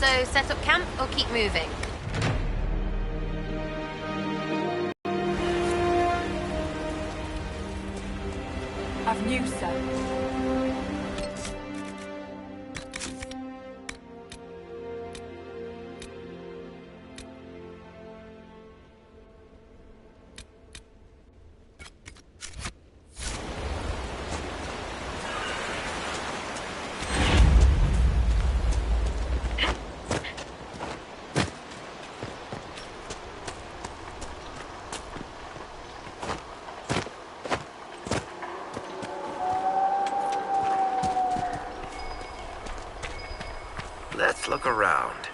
So set up camp or keep moving? I've news, sir. Let's look around.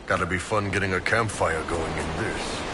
Gotta be fun getting a campfire going in this.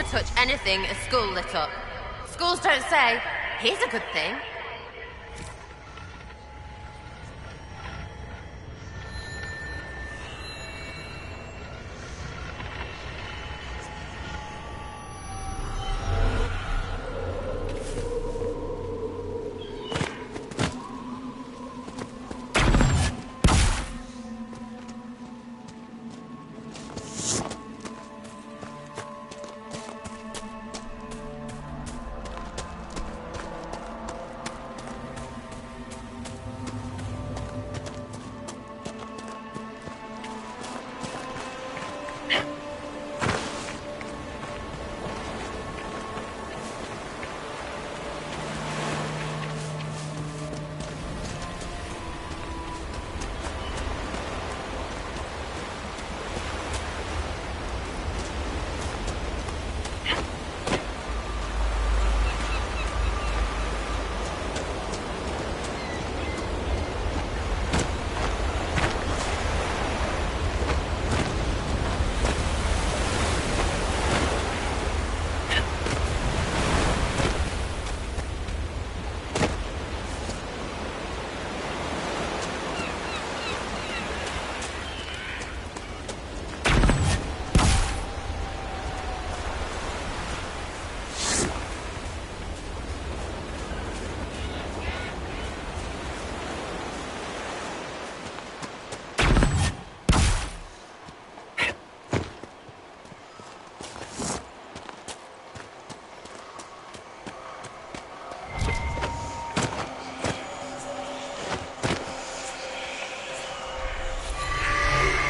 touch anything a skull lit up. Skulls don't say, here's a good thing.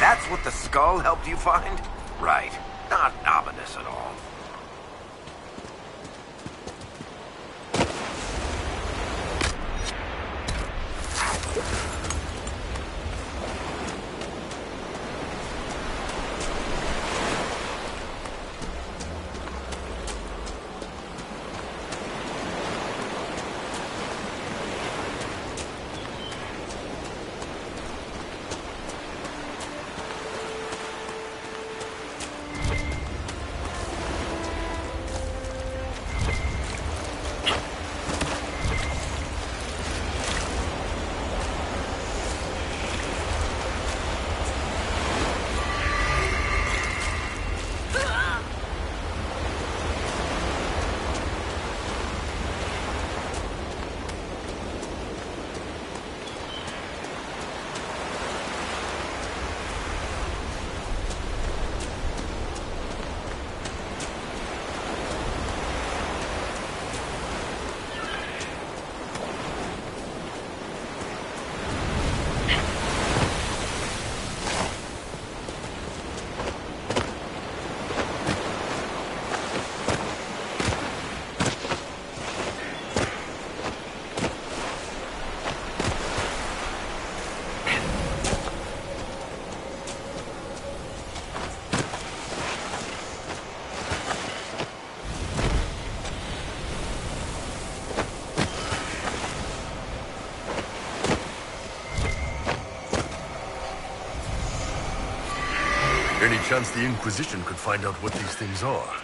That's what the skull helped you find? Right. Not ominous at all. Any chance the Inquisition could find out what these things are?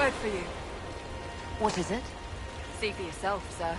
word for you. What is it? See for yourself, sir.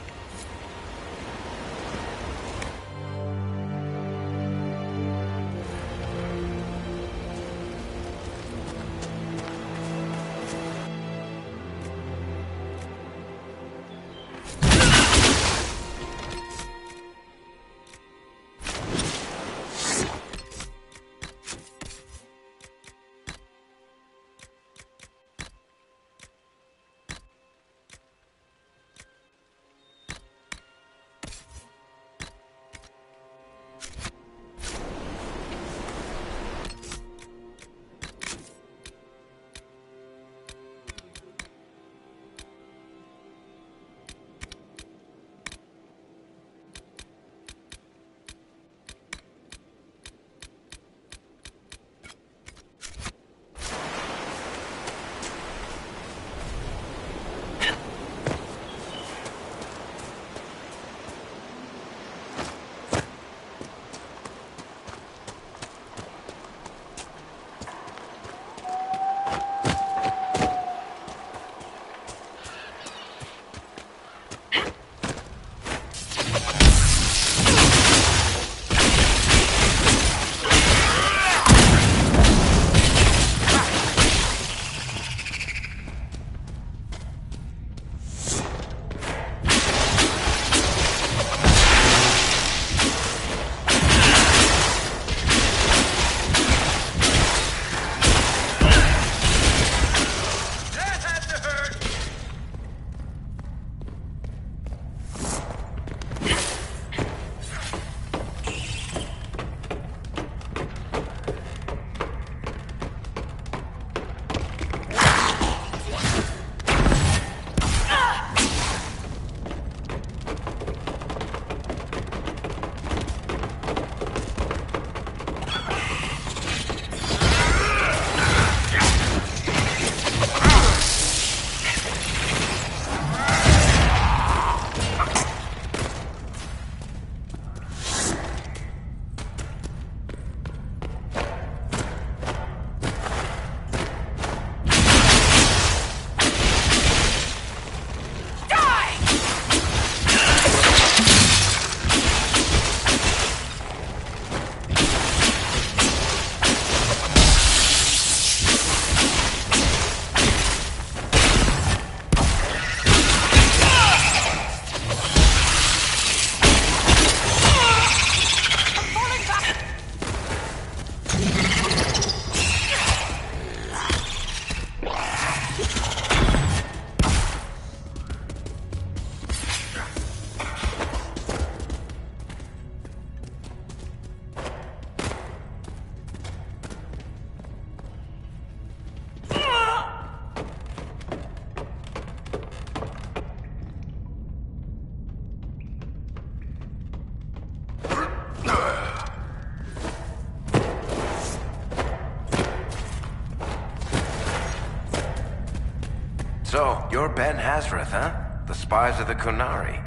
So, you're Ben Hazareth, huh? The spies of the Quanari.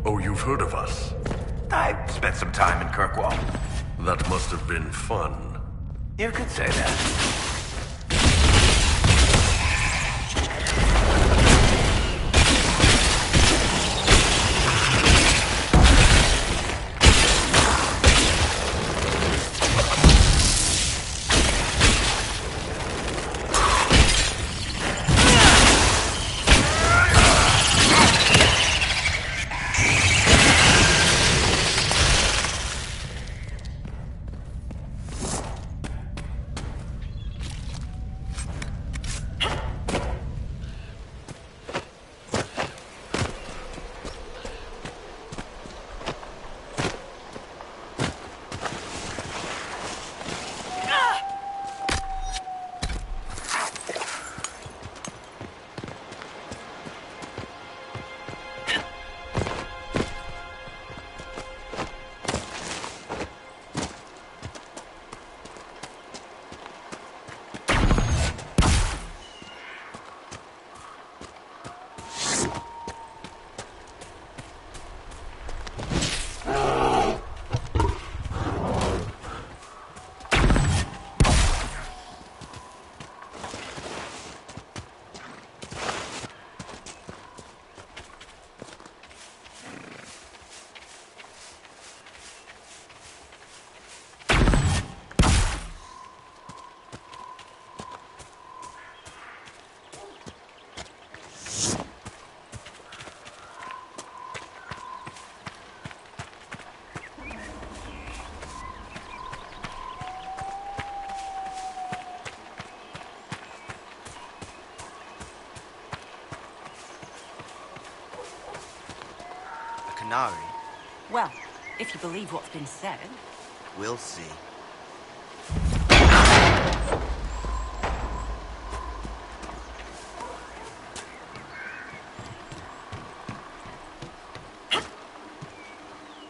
Oh, you've heard of us? I spent some time in Kirkwall. That must have been fun. You could say that. Quanari. Well, if you believe what's been said. We'll see.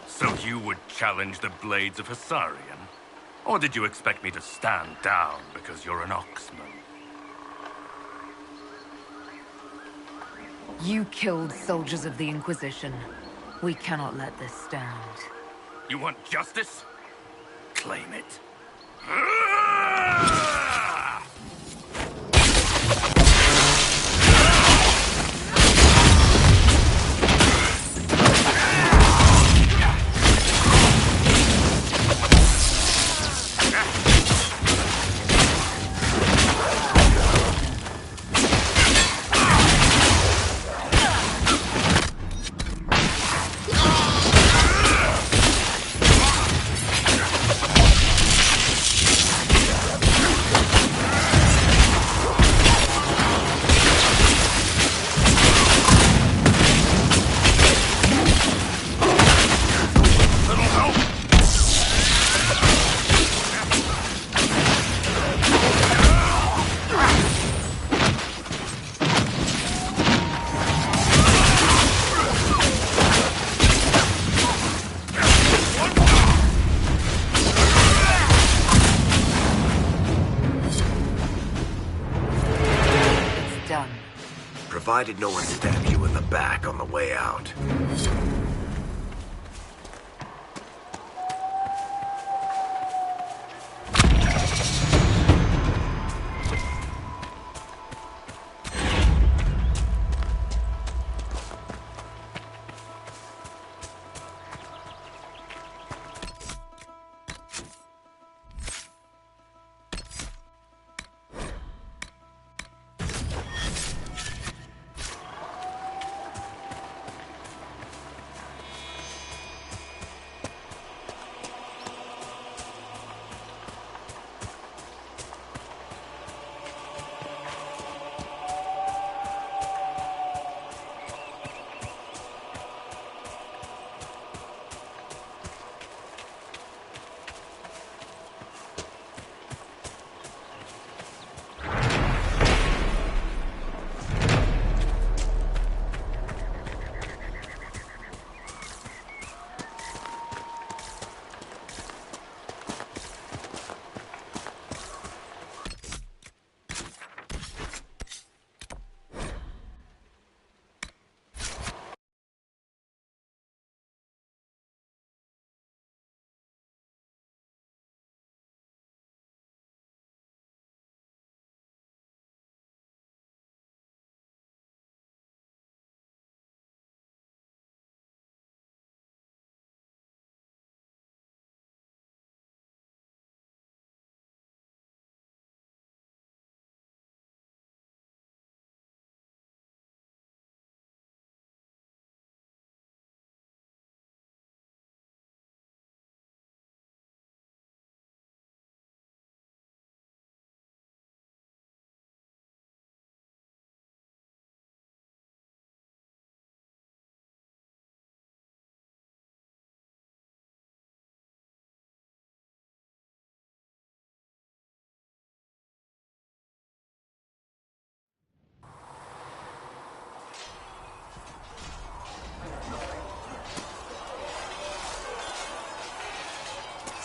So you would challenge the blades of Hissarian? Or did you expect me to stand down because you're an Oxman? You killed soldiers of the Inquisition. We cannot let this stand. You want justice? Claim it. Provided no one stabs you in the back on the way out.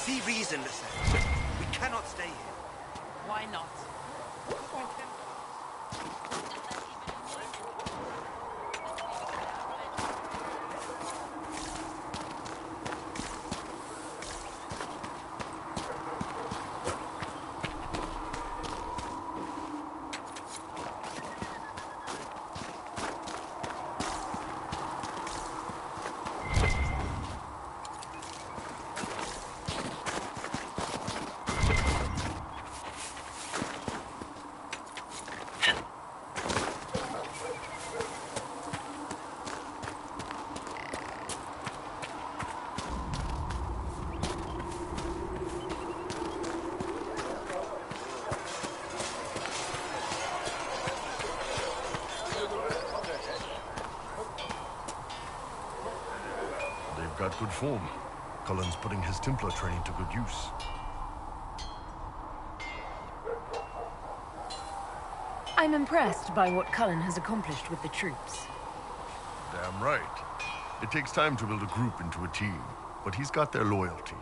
See reason, listen. We cannot stay here. Why not? good form. Cullen's putting his Templar training to good use. I'm impressed by what Cullen has accomplished with the troops. Damn right. It takes time to build a group into a team, but he's got their loyalty.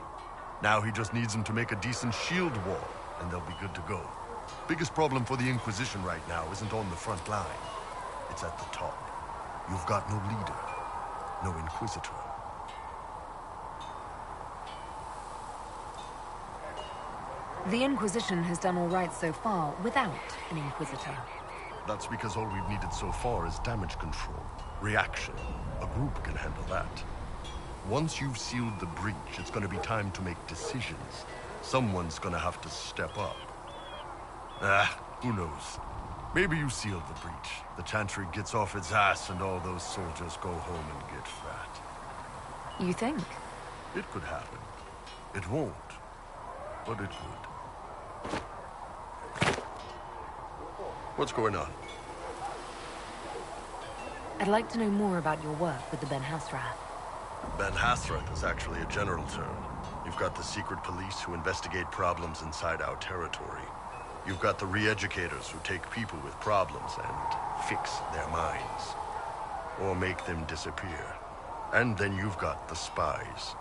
Now he just needs them to make a decent shield wall, and they'll be good to go. Biggest problem for the Inquisition right now isn't on the front line. It's at the top. You've got no leader, no Inquisitor. The Inquisition has done all right so far without an Inquisitor. That's because all we've needed so far is damage control, reaction. A group can handle that. Once you've sealed the breach, it's gonna be time to make decisions. Someone's gonna have to step up. Who knows? Maybe you sealed the breach. The Chantry gets off its ass and all those soldiers go home and get fat. You think? It could happen. It won't, but it could. What's going on? I'd like to know more about your work with the Ben Hasrath. Ben Hasrath is actually a general term. You've got the secret police who investigate problems inside our territory. You've got the re-educators who take people with problems and fix their minds. Or make them disappear. And then you've got the spies.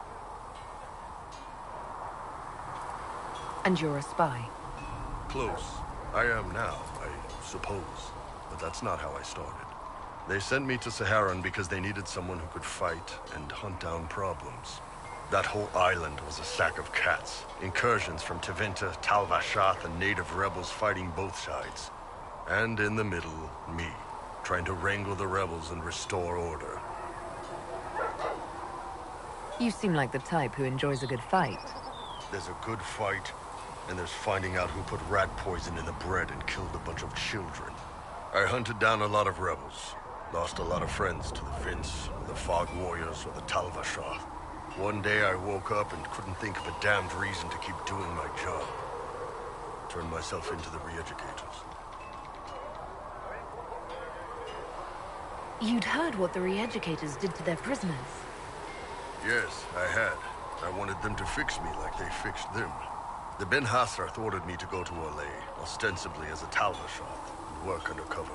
And you're a spy. Close. I am now, I suppose. But that's not how I started. They sent me to Saharan because they needed someone who could fight and hunt down problems. That whole island was a sack of cats. Incursions from Tevinter, Tal Vashath, and native rebels fighting both sides. And in the middle, me, trying to wrangle the rebels and restore order. You seem like the type who enjoys a good fight. There's a good fight, and there's finding out who put rat poison in the bread and killed a bunch of children. I hunted down a lot of rebels. Lost a lot of friends to the Vince, the Fog Warriors, or the Tal Vashath. One day I woke up and couldn't think of a damned reason to keep doing my job. Turned myself into the re-educators. You'd heard what the re-educators did to their prisoners. Yes, I had. I wanted them to fix me like they fixed them. The Ben Hasrath ordered me to go to Orlais, ostensibly as a Tal Vashath, and work undercover.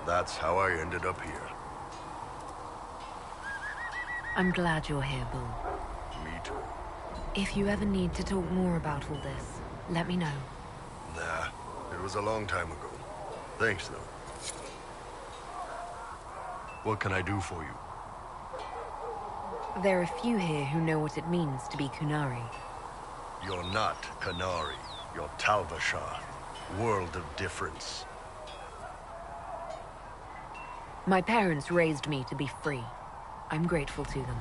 That's how I ended up here. I'm glad you're here, Bull. Me too. If you ever need to talk more about all this, let me know. Nah, it was a long time ago. Thanks, though. What can I do for you? There are few here who know what it means to be Quanari. You're not Quanari. You're Tal Vashath. World of difference. My parents raised me to be free. I'm grateful to them.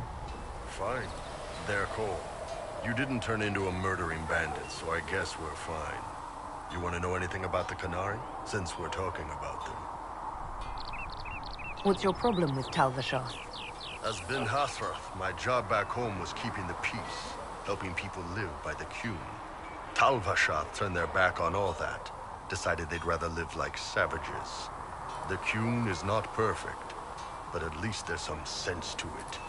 Fine. Their call. You didn't turn into a murdering bandit, so I guess we're fine. You want to know anything about the Quanari? Since we're talking about them. What's your problem with Tal Vashath? As Ben Hasrath, my job back home was keeping the peace, helping people live by the Qun. Tal Vashath turned their back on all that, decided they'd rather live like savages. The Qun is not perfect, but at least there's some sense to it.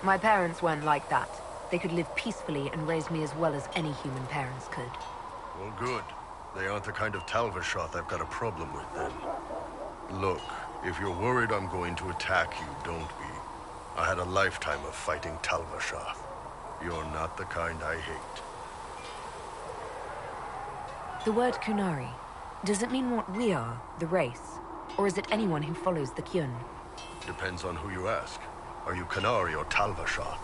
My parents weren't like that. They could live peacefully and raise me as well as any human parents could. Well, good. They aren't the kind of Tal Vashath I've got a problem with, then. Look, if you're worried I'm going to attack you, don't be. I had a lifetime of fighting Tal Vashath. You're not the kind I hate. The word Quanari, does it mean what we are, the race? Or is it anyone who follows the Qun? Depends on who you ask. Are you Quanari or Tal Vashath?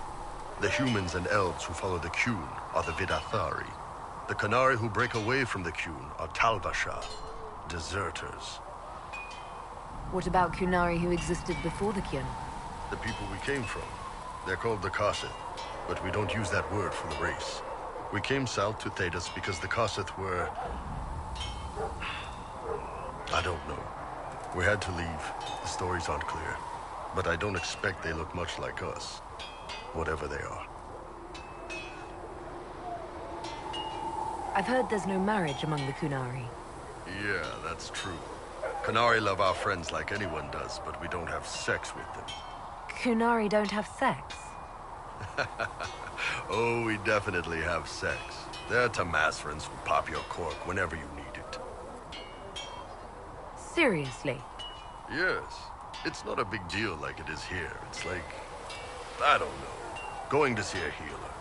The humans and elves who follow the Qun are the Vidathari. The Quanari who break away from the Qun are Tal Vashath, deserters. What about Quanari who existed before the Qun? The people we came from. They're called the Kossith, but we don't use that word for the race. We came south to Thedas because the Kossith were... I don't know. We had to leave. The stories aren't clear. But I don't expect they look much like us. Whatever they are. I've heard there's no marriage among the Quanari. Yeah, that's true. Quanari love our friends like anyone does, but we don't have sex with them. Quanari don't have sex? Oh, we definitely have sex. They're Tamasrans who pop your cork whenever you need it. Seriously? Yes. It's not a big deal like it is here. It's like, I don't know, going to see a healer.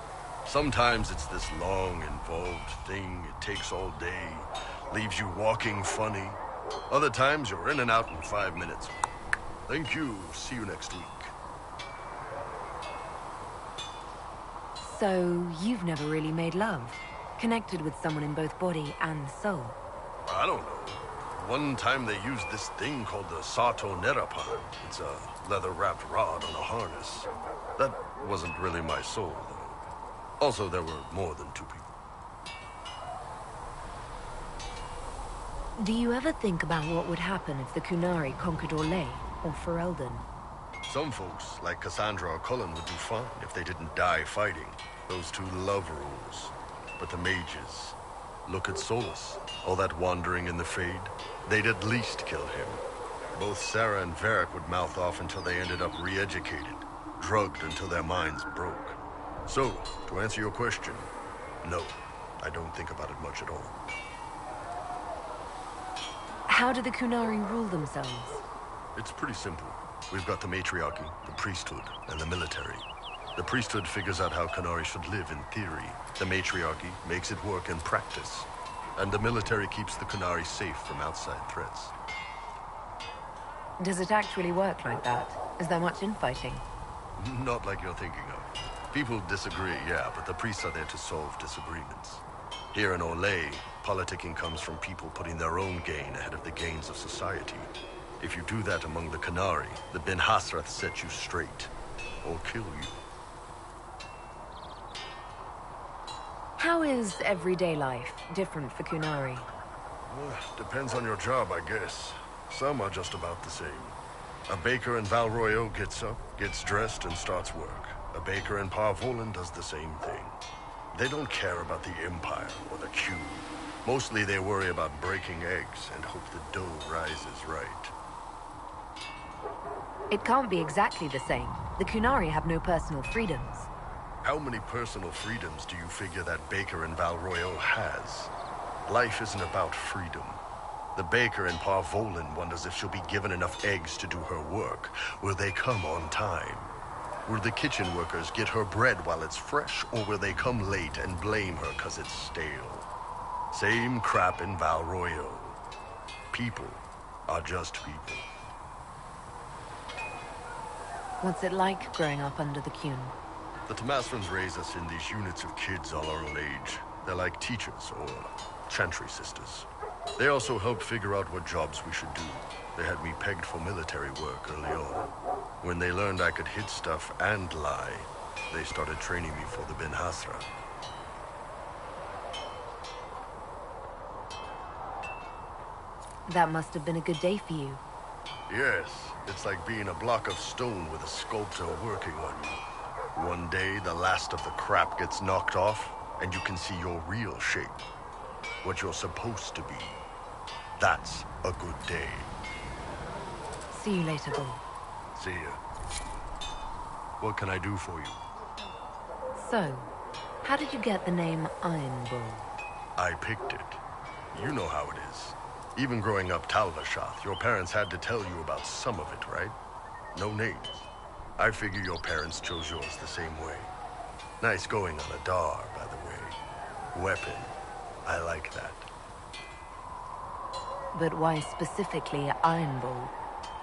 Sometimes it's this long, involved thing. It takes all day, leaves you walking funny. Other times you're in and out in 5 minutes. Thank you. See you next week. So, you've never really made love? Connected with someone in both body and soul? I don't know. One time they used this thing called the Sato Nerapan. It's a leather-wrapped rod on a harness. That wasn't really my soul, though. Also, there were more than 2 people. Do you ever think about what would happen if the Quanari conquered Orlais or Ferelden? Some folks, like Cassandra or Cullen, would do fine if they didn't die fighting. Those 2 love rules. But the mages... Look at Solus. All that wandering in the Fade. They'd at least kill him. Both Sarah and Varric would mouth off until they ended up re-educated. Drugged until their minds broke. So, to answer your question, no. I don't think about it much at all. How do the Quanari rule themselves? It's pretty simple. We've got the matriarchy, the priesthood, and the military. The priesthood figures out how Quanari should live in theory. The matriarchy makes it work in practice. And the military keeps the Quanari safe from outside threats. Does it actually work like that? Is there much infighting? Not like you're thinking of. People disagree, yeah, but the priests are there to solve disagreements. Here in Orlais, politicking comes from people putting their own gain ahead of the gains of society. If you do that among the Quanari, the Ben Hasrath set you straight. Or kill you. How is everyday life different for Quanari? Depends on your job, I guess. Some are just about the same. A baker in Val Royeaux gets up, gets dressed, and starts work. A baker in Parvolan does the same thing. They don't care about the Empire or the Cube. Mostly they worry about breaking eggs and hope the dough rises right. It can't be exactly the same. The Quanari have no personal freedoms. How many personal freedoms do you figure that baker in Val Royeaux has? Life isn't about freedom. The baker in Parvolan wonders if she'll be given enough eggs to do her work. Will they come on time? Will the kitchen workers get her bread while it's fresh, or will they come late and blame her 'cause it's stale? Same crap in Val Royeaux. People are just people. What's it like growing up under the Qun? The Tamasrans raise us in these units of kids all our own age. They're like teachers or chantry sisters. They also help figure out what jobs we should do. They had me pegged for military work early on. When they learned I could hit stuff and lie, they started training me for the Ben Hasra. That must have been a good day for you. Yes, it's like being a block of stone with a sculptor working on you. One day, the last of the crap gets knocked off, and you can see your real shape. What you're supposed to be. That's a good day. See you later, Bull. See ya. What can I do for you? So, how did you get the name Iron Bull? I picked it. You know how it is. Even growing up Talvashath, your parents had to tell you about some of it, right? No names. I figure your parents chose yours the same way. Nice going on a Dar, by the way. Weapon. I like that. But why specifically Iron Bull?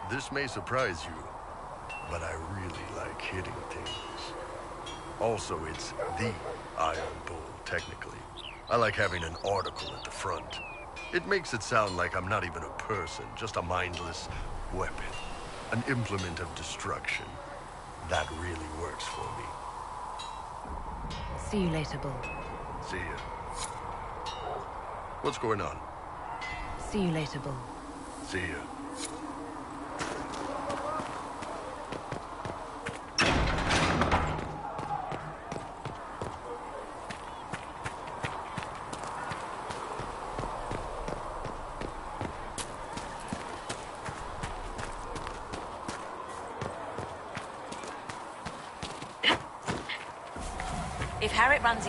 This may surprise you, but I really like hitting things. Also, it's the Iron Bull, technically. I like having an article at the front. It makes it sound like I'm not even a person, just a mindless weapon. An implement of destruction. That really works for me. See you later, Bull. See ya. What's going on? See you later, Bull. See ya. If Harriet runs...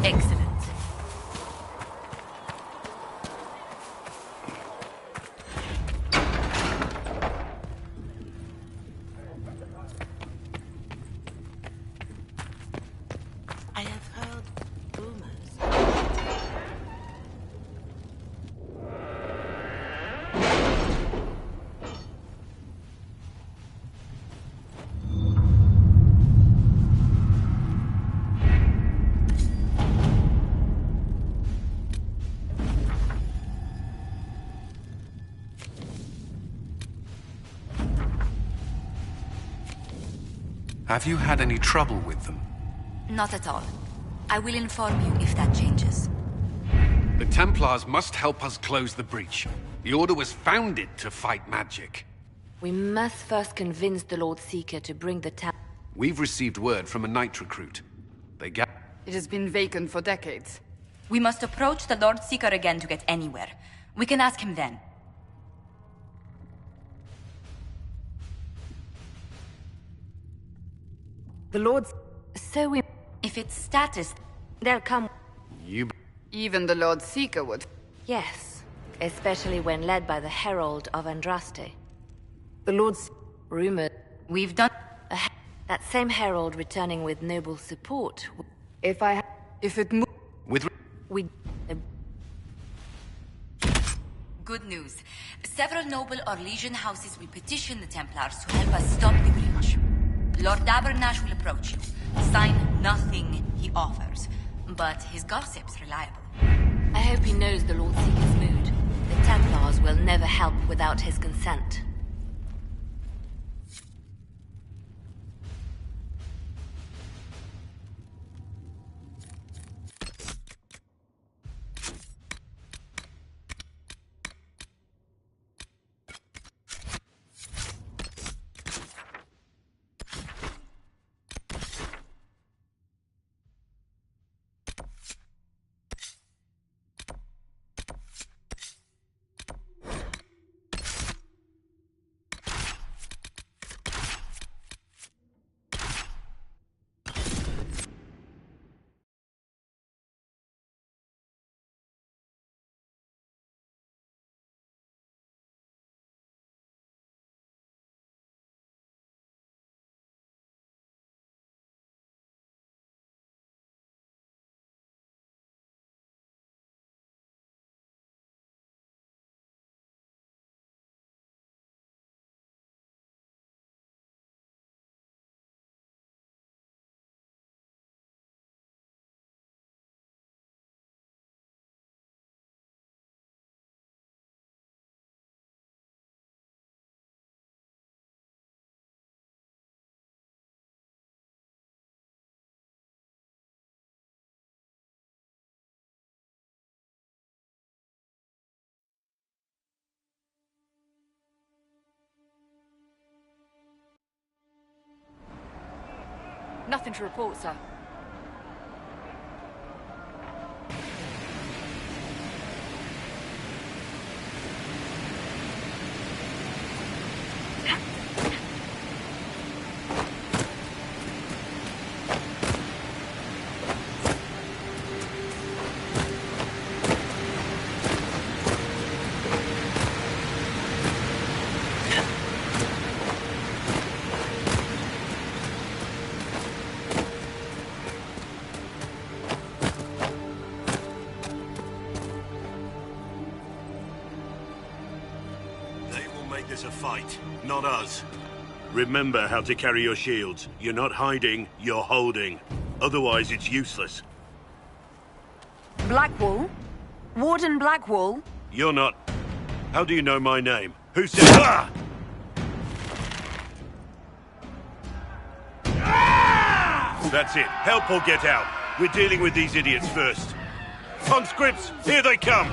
Excellent. I have heard rumors. Have you had any trouble with them? Not at all. I will inform you if that changes. The Templars must help us close the breach. The Order was founded to fight magic. We must first convince the Lord Seeker to bring the town. We've received word from a knight recruit. They get... It has been vacant for decades. We must approach the Lord Seeker again to get anywhere. We can ask him then. The Lord's... So we... If it's status, They'll come... You... Even the Lord Seeker would. Yes. Especially when led by the Herald of Andraste. The Lord's... rumored... we've done... That same Herald returning with noble support. If it moves... With... We... Good news. Several noble or legion houses will petition the Templars to help us stop the breach. Lord Dabernash will approach you. Sign nothing he offers, but his gossip's reliable. I hope he knows the Lord Seeker's mood. The Templars will never help without his consent. Nothing to report, sir. It's a fight, not us. Remember how to carry your shields. You're not hiding, you're holding. Otherwise, it's useless. Blackwall? Warden Blackwall? You're not... How do you know my name? Who said... Ah! That's it. Help or get out. We're dealing with these idiots first. Conscripts, here they come!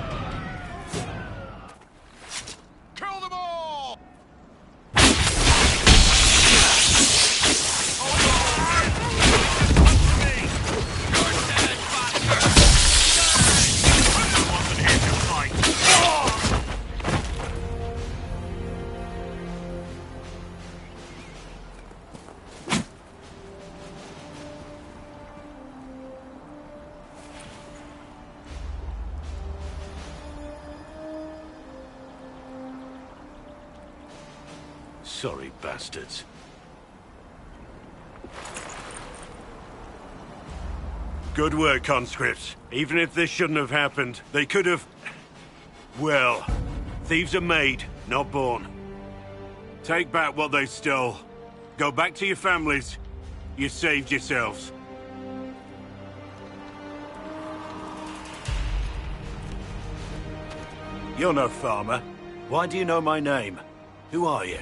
Sorry, bastards. Good work, conscripts. Even if this shouldn't have happened, they could have... Well, thieves are made, not born. Take back what they stole. Go back to your families. You saved yourselves. You're no farmer. Why do you know my name? Who are you?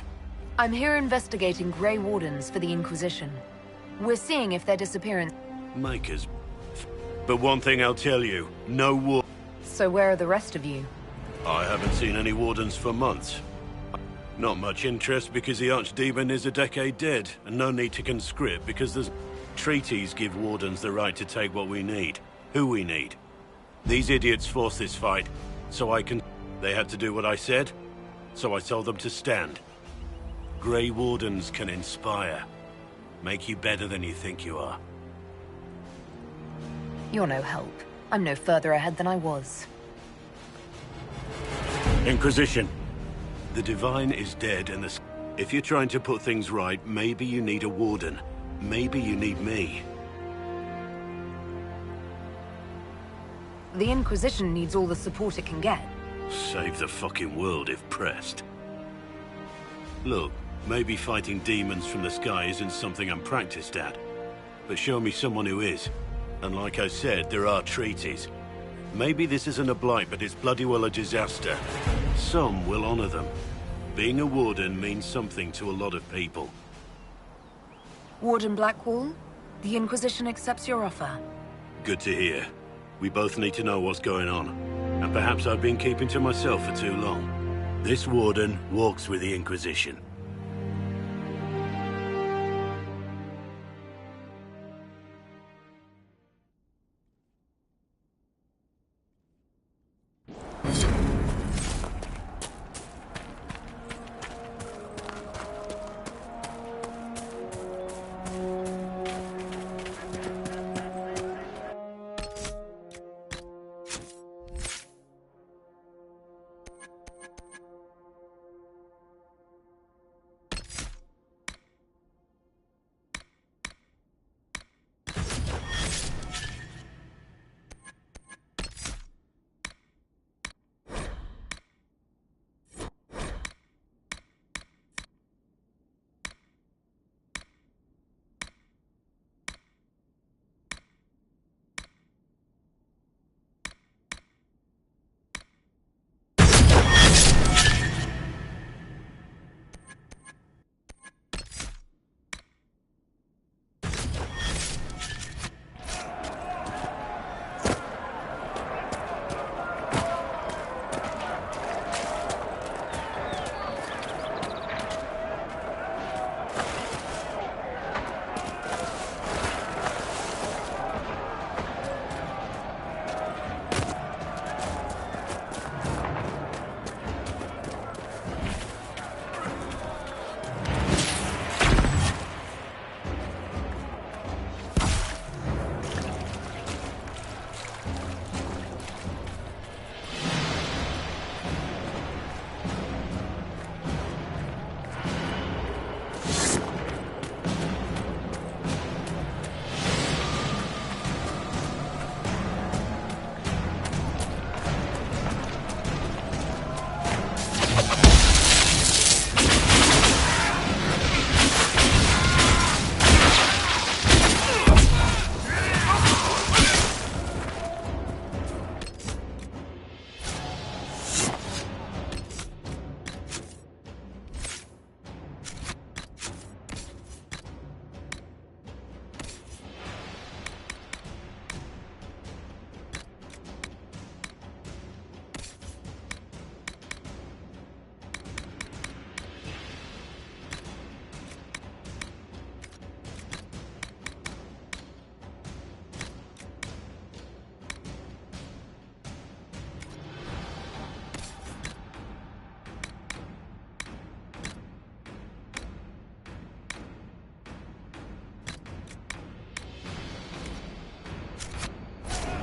I'm here investigating Grey Wardens for the Inquisition. We're seeing if their disappearance... Makers. But one thing I'll tell you, no war... So where are the rest of you? I haven't seen any wardens for months. Not much interest because the Archdemon is a decade dead, and no need to conscript because there's... Treaties give wardens the right to take what we need, who we need. These idiots forced this fight, so I can... They had to do what I said, so I told them to stand. Grey Wardens can inspire. Make you better than you think you are. You're no help. I'm no further ahead than I was. Inquisition. The Divine is dead and the... If you're trying to put things right, maybe you need a Warden. Maybe you need me. The Inquisition needs all the support it can get. Save the fucking world if pressed. Look, maybe fighting demons from the sky isn't something I'm practiced at. But show me someone who is. And like I said, there are treaties. Maybe this isn't a blight, but it's bloody well a disaster. Some will honor them. Being a warden means something to a lot of people. Warden Blackwall, the Inquisition accepts your offer. Good to hear. We both need to know what's going on. And perhaps I've been keeping to myself for too long. This warden walks with the Inquisition.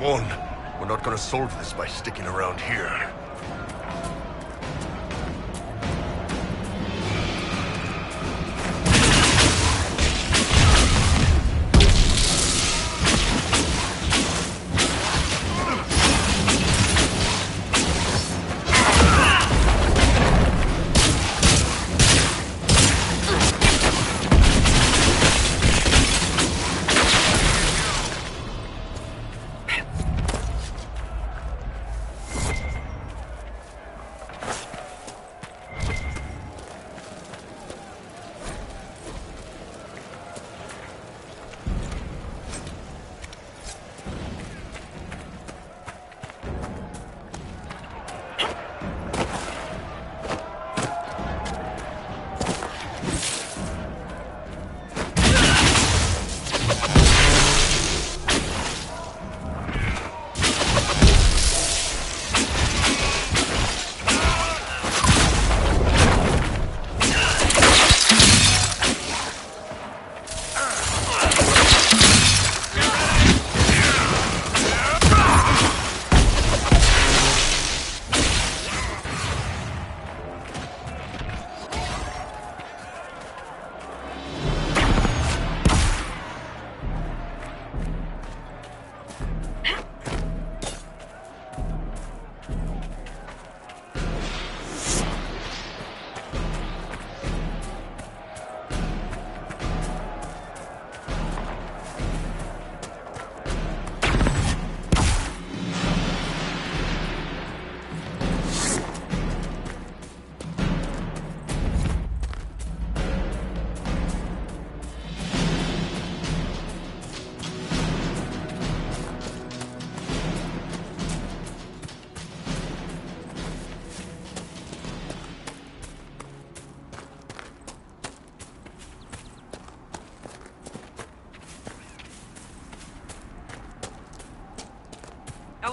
One, we're not gonna solve this by sticking around here.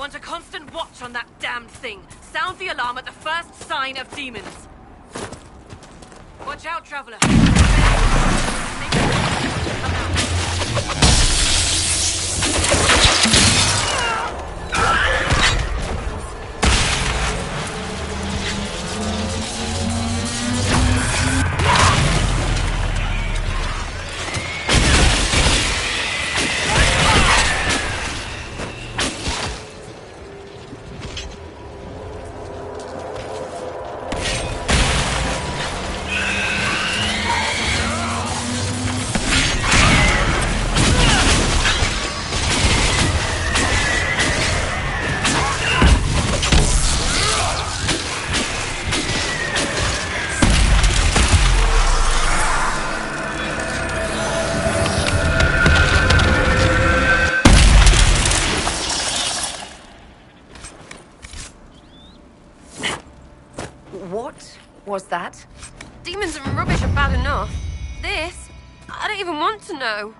want a constant watch on that damned thing. Sound the alarm at the first sign of demons. Watch out, traveler. What was that? Demons and rubbish are bad enough. This? I don't even want to know.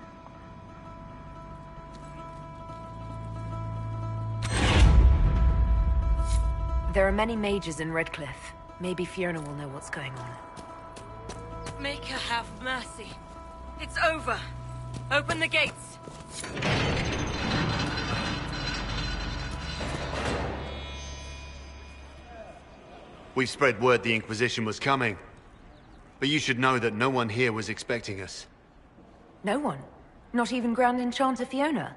There are many mages in Redcliffe. Maybe Fiona will know what's going on. Make her have mercy. It's over. Open the gates. We spread word the Inquisition was coming. But you should know that no one here was expecting us. No one? Not even Grand Enchanter Fiona?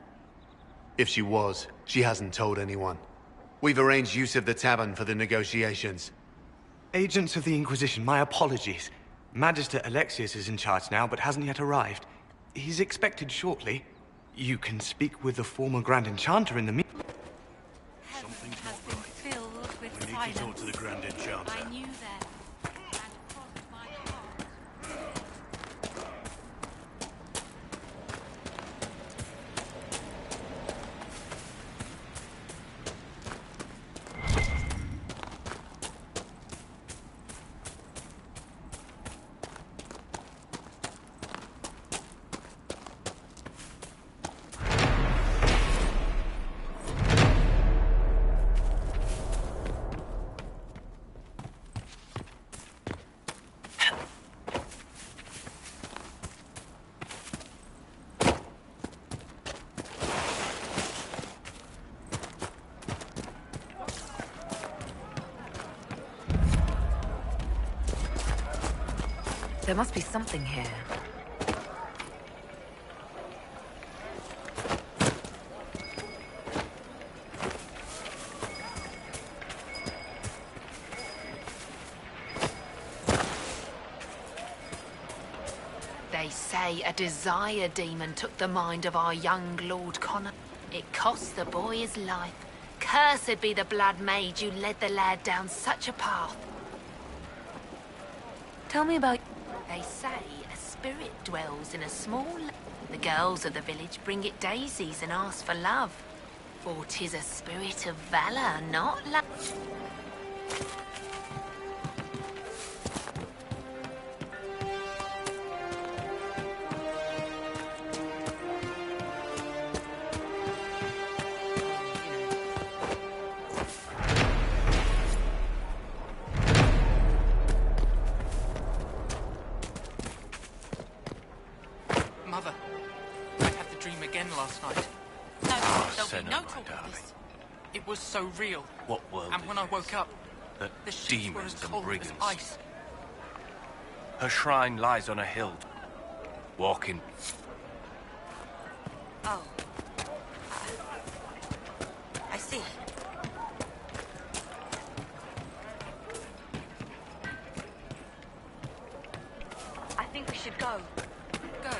If she was, she hasn't told anyone. We've arranged use of the tavern for the negotiations. Agents of the Inquisition, my apologies. Magister Alexius is in charge now, but hasn't yet arrived. He's expected shortly. You can speak with the former Grand Enchanter in the meantime. Something's not right. We need to talk to the Grand Enchanter. I knew that. There must be something here. They say a desire demon took the mind of our young Lord Connor. It cost the boy his life. Cursed be the blood mage who led the lad down such a path. Tell me about... They say a spirit dwells in a small... The girls of the village bring it daisies and ask for love. For 'tis a spirit of valor, not love. Mother, I had the dream again last night. No, there'll Senna, be no my talk of darling. this. It was so real. What world And when I is woke this? up, That the sheets were as demons and cold as brigands. ice. Her shrine lies on a hill. Walking. Oh. I see. I think we should go. Go.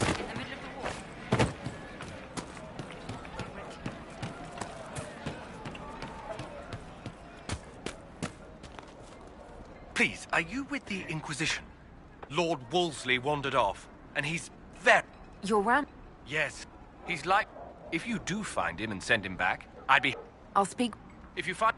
In the middle of the war. Please, are you with the Inquisition? Lord Wolseley wandered off, and he's very... You're Ram... Yes. He's like... If you do find him and send him back, I'd be... I'll speak... If you find...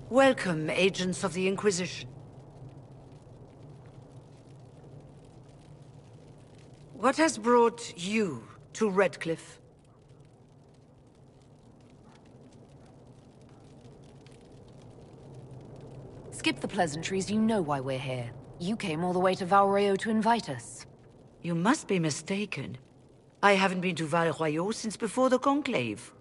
Welcome, agents of the Inquisition. What has brought you to Redcliffe? Skip the pleasantries, you know why we're here. You came all the way to Val Royeaux to invite us. You must be mistaken. I haven't been to Val Royeaux since before the Conclave.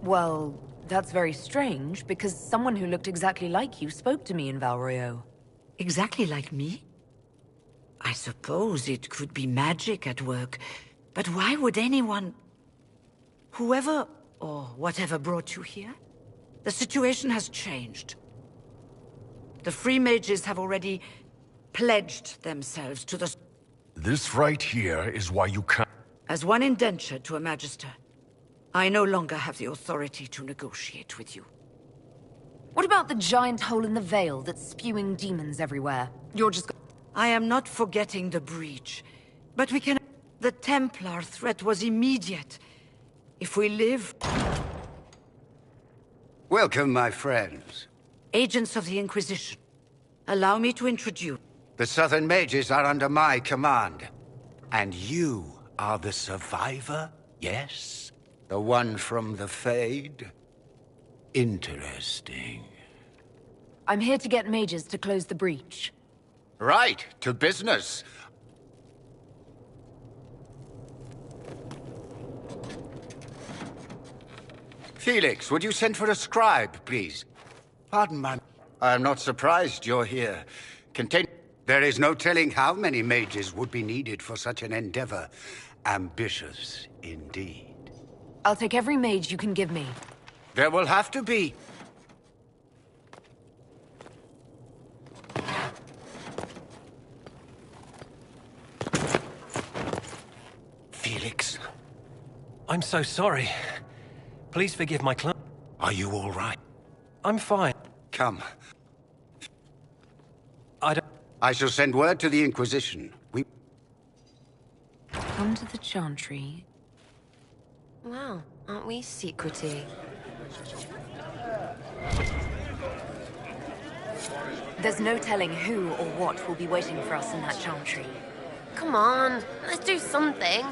Well, that's very strange, because someone who looked exactly like you spoke to me in Val Royeaux. Exactly like me? I suppose it could be magic at work, but why would anyone... Whoever or whatever brought you here? The situation has changed. The free mages have already pledged themselves to the... This right here is why you can't... As one indentured to a magister, I no longer have the authority to negotiate with you. What about the giant hole in the veil that's spewing demons everywhere? You're just... I am not forgetting the breach, but we can... The Templar threat was immediate. If we live... Welcome, my friends. Agents of the Inquisition, allow me to introduce... The Southern Mages are under my command. And you are the survivor, yes? The one from the Fade? Interesting. I'm here to get mages to close the breach. Right, to business. Felix, would you send for a scribe, please? Pardon, man. I'm not surprised you're here. There is no telling how many mages would be needed for such an endeavor. Ambitious, indeed. I'll take every mage you can give me. There will have to be. Felix. I'm so sorry. Please forgive my Are you all right? I'm fine. Come. I don't... I shall send word to the Inquisition. Come to the Chantry. Wow, aren't we secrety? There's no telling who or what will be waiting for us in that Chantry. Come on, let's do something.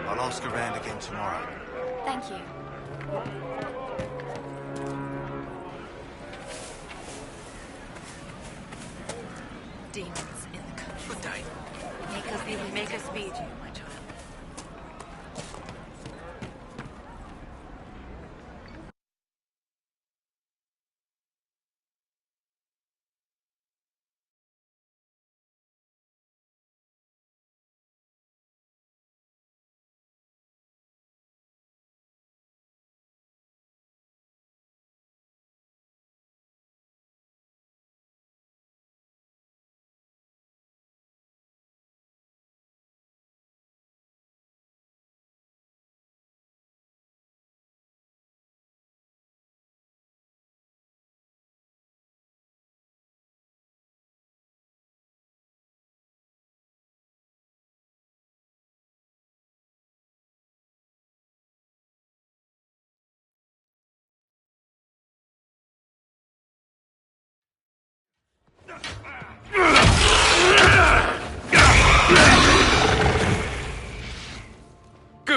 I'll ask around again tomorrow. Thank you. Demons in the country. Good day. Make us feed you, my child.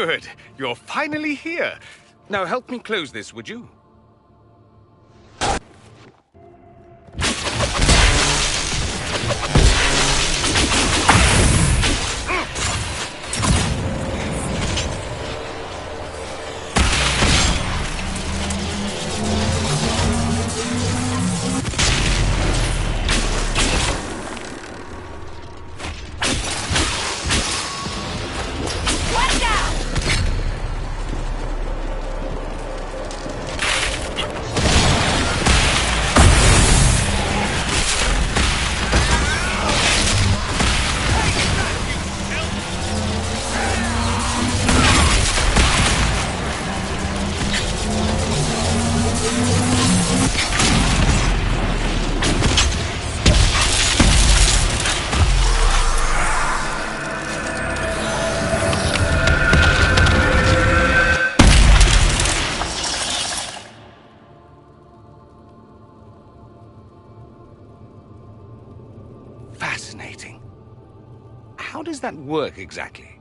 Good. You're finally here. Now help me close this, would you? Fascinating. How does that work exactly?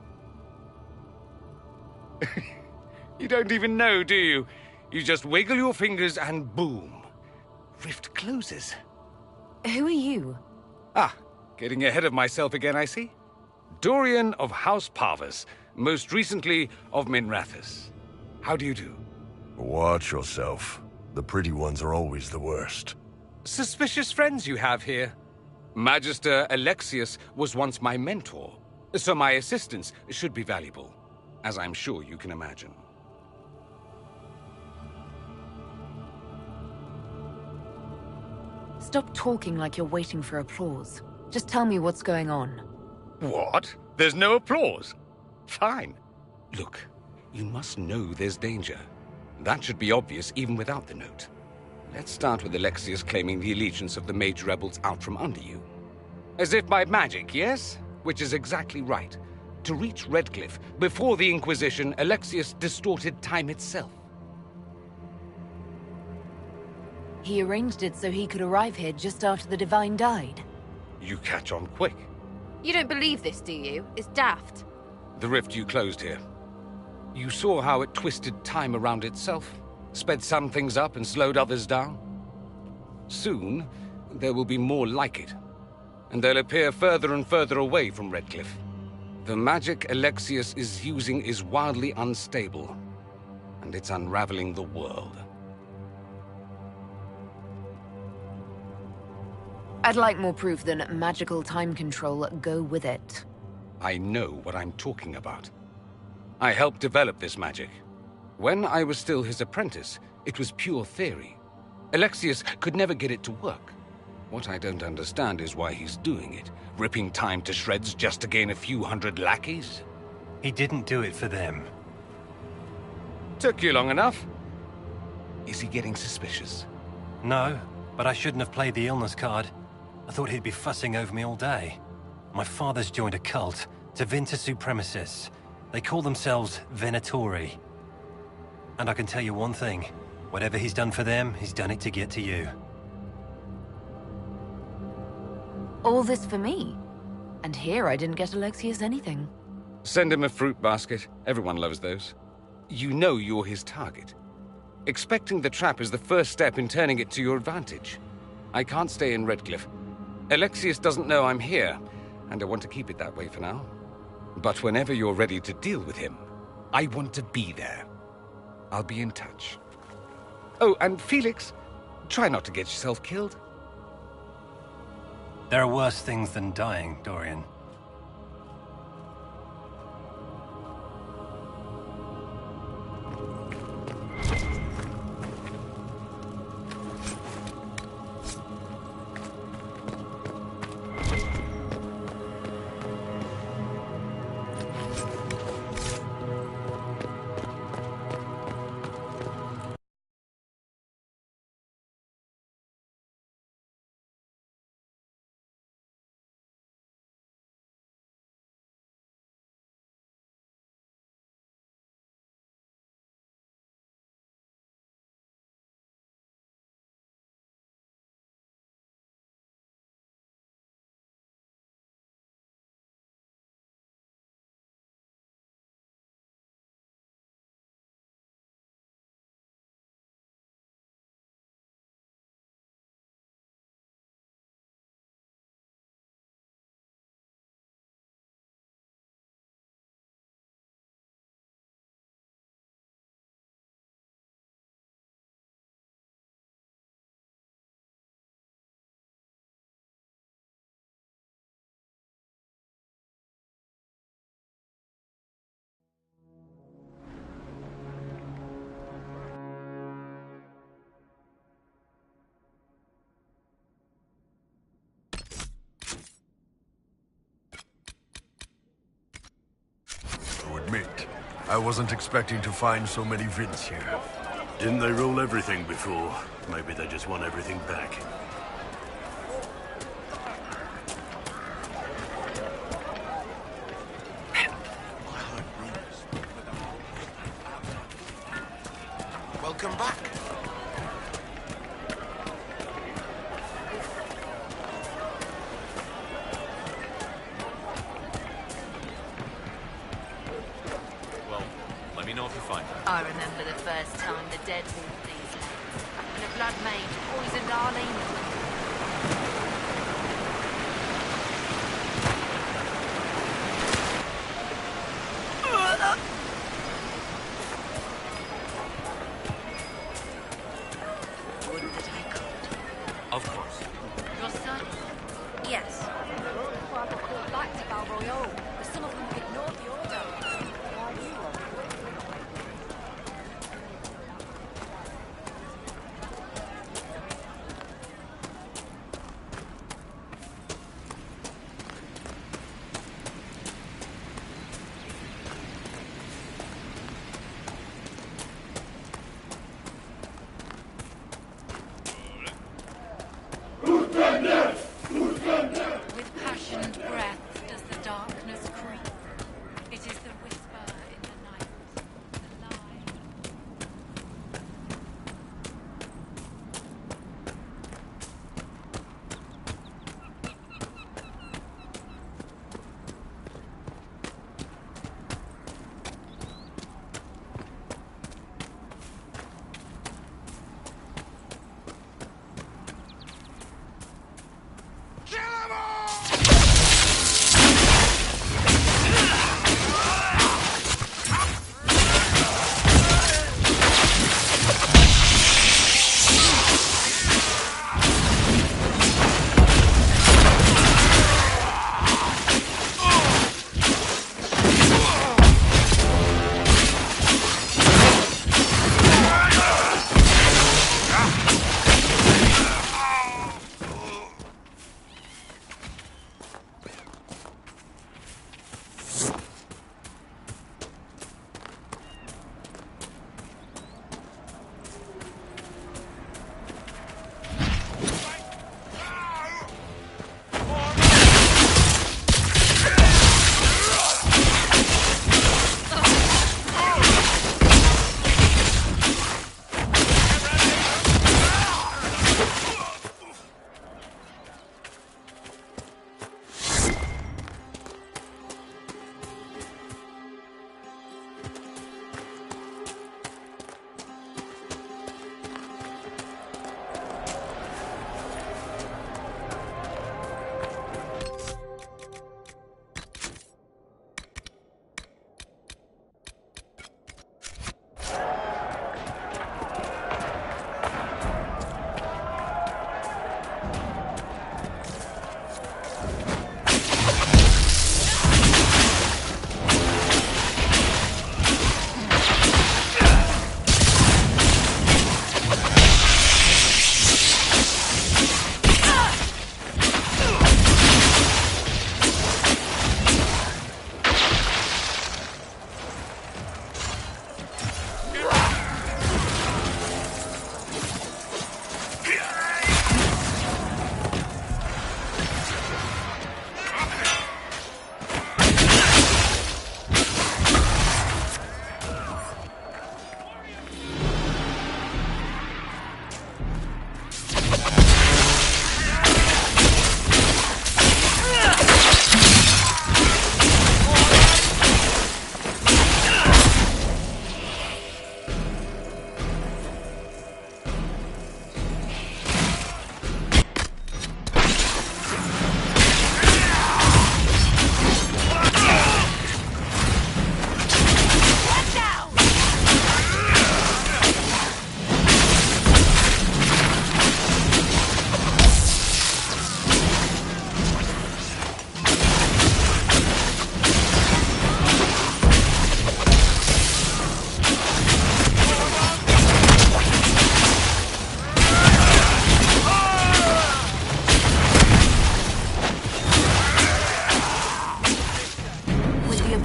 You don't even know, do you? You just wiggle your fingers and boom. Rift closes. Who are you? Ah, getting ahead of myself again, I see. Dorian of House Parvus, most recently of Minrathous. How do you do? Watch yourself. The pretty ones are always the worst. Suspicious friends you have here. Magister Alexius was once my mentor, so my assistance should be valuable, as I'm sure you can imagine. Stop talking like you're waiting for applause. Just tell me what's going on. What? There's no applause? Fine. Look, you must know there's danger. That should be obvious even without the note. Let's start with Alexius claiming the allegiance of the mage rebels out from under you. As if by magic, yes? Which is exactly right. To reach Redcliffe, before the Inquisition, Alexius distorted time itself. He arranged it so he could arrive here just after the Divine died. You catch on quick. You don't believe this, do you? It's daft. The rift you closed here. You saw how it twisted time around itself, sped some things up and slowed others down. Soon, there will be more like it, and they'll appear further and further away from Redcliffe. The magic Alexius is using is wildly unstable, and it's unraveling the world. I'd like more proof than magical time control go with it. I know what I'm talking about. I helped develop this magic. When I was still his apprentice, it was pure theory. Alexius could never get it to work. What I don't understand is why he's doing it, ripping time to shreds just to gain a few hundred lackeys. He didn't do it for them. Took you long enough. Is he getting suspicious? No, but I shouldn't have played the illness card. I thought he'd be fussing over me all day. My father's joined a cult, Tevinter Supremacists. They call themselves Venatori. And I can tell you one thing. Whatever he's done for them, he's done it to get to you. All this for me? And here I didn't get Alexius anything. Send him a fruit basket. Everyone loves those. You know you're his target. Expecting the trap is the first step in turning it to your advantage. I can't stay in Redcliffe. Alexius doesn't know I'm here, and I want to keep it that way for now. But whenever you're ready to deal with him, I want to be there. I'll be in touch. Oh, and Felix, try not to get yourself killed. There are worse things than dying, Dorian. I wasn't expecting to find so many Vints here. Didn't they rule everything before? Maybe they just want everything back. Welcome back. Well, let me know if you find her. I remember the first time the dead walked these lands, and a blood mage poisoned Arlene. Of course. Your son? Yes. Father called back to Balroyo, but some of them ignored the order.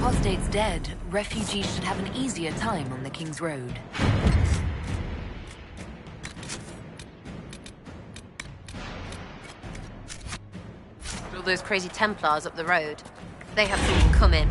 apostate's dead, refugees should have an easier time on the King's Road. All those crazy Templars up the road. They have seen them come in.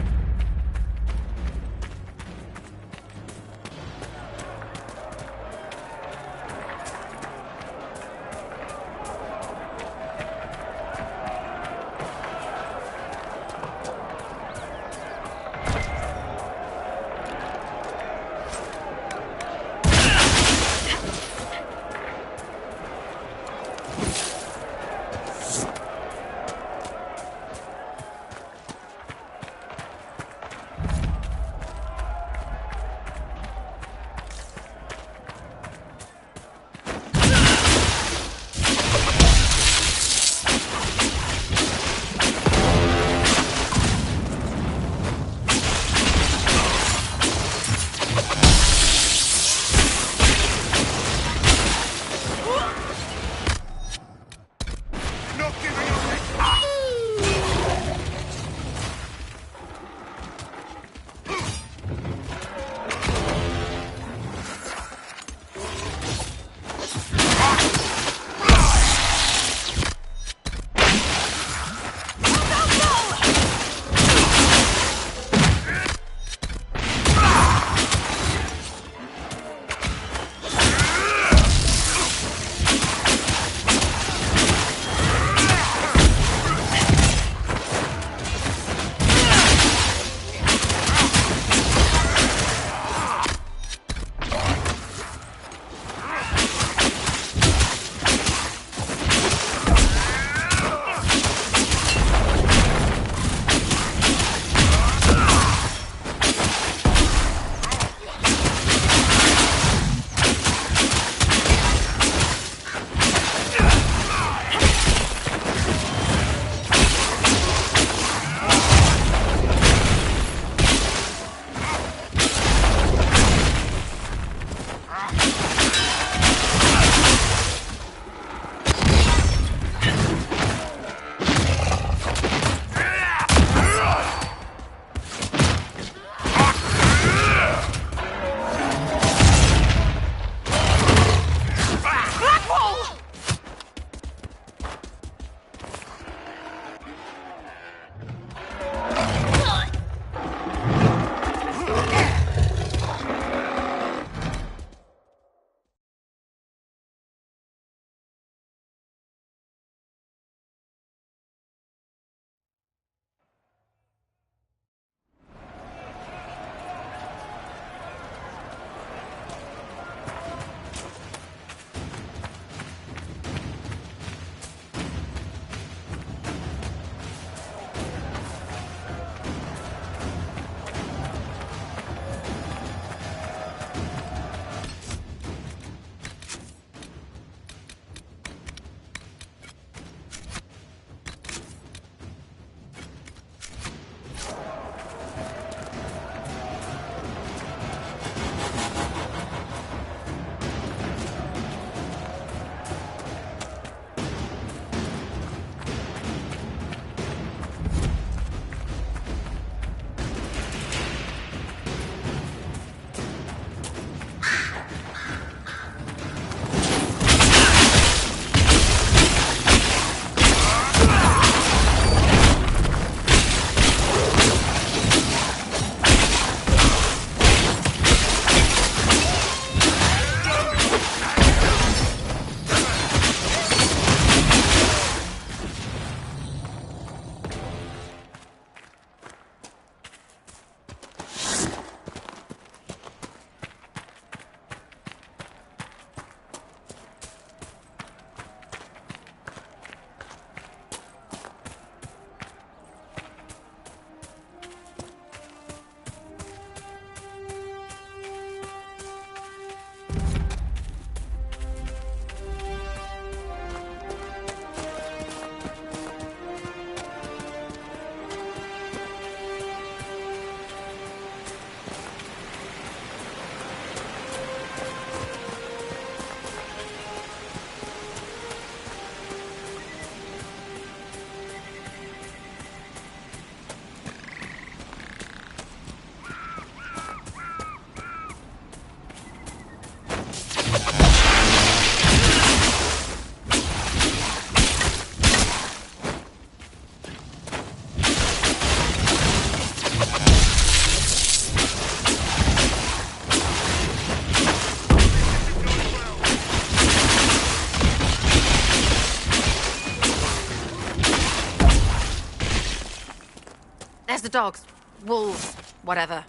dogs, wolves, whatever.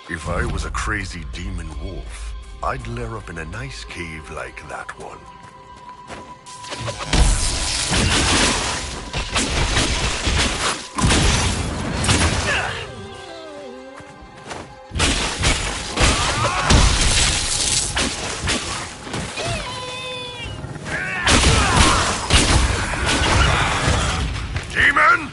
If I was a crazy demon wolf, I'd lair up in a nice cave like that one. Demon!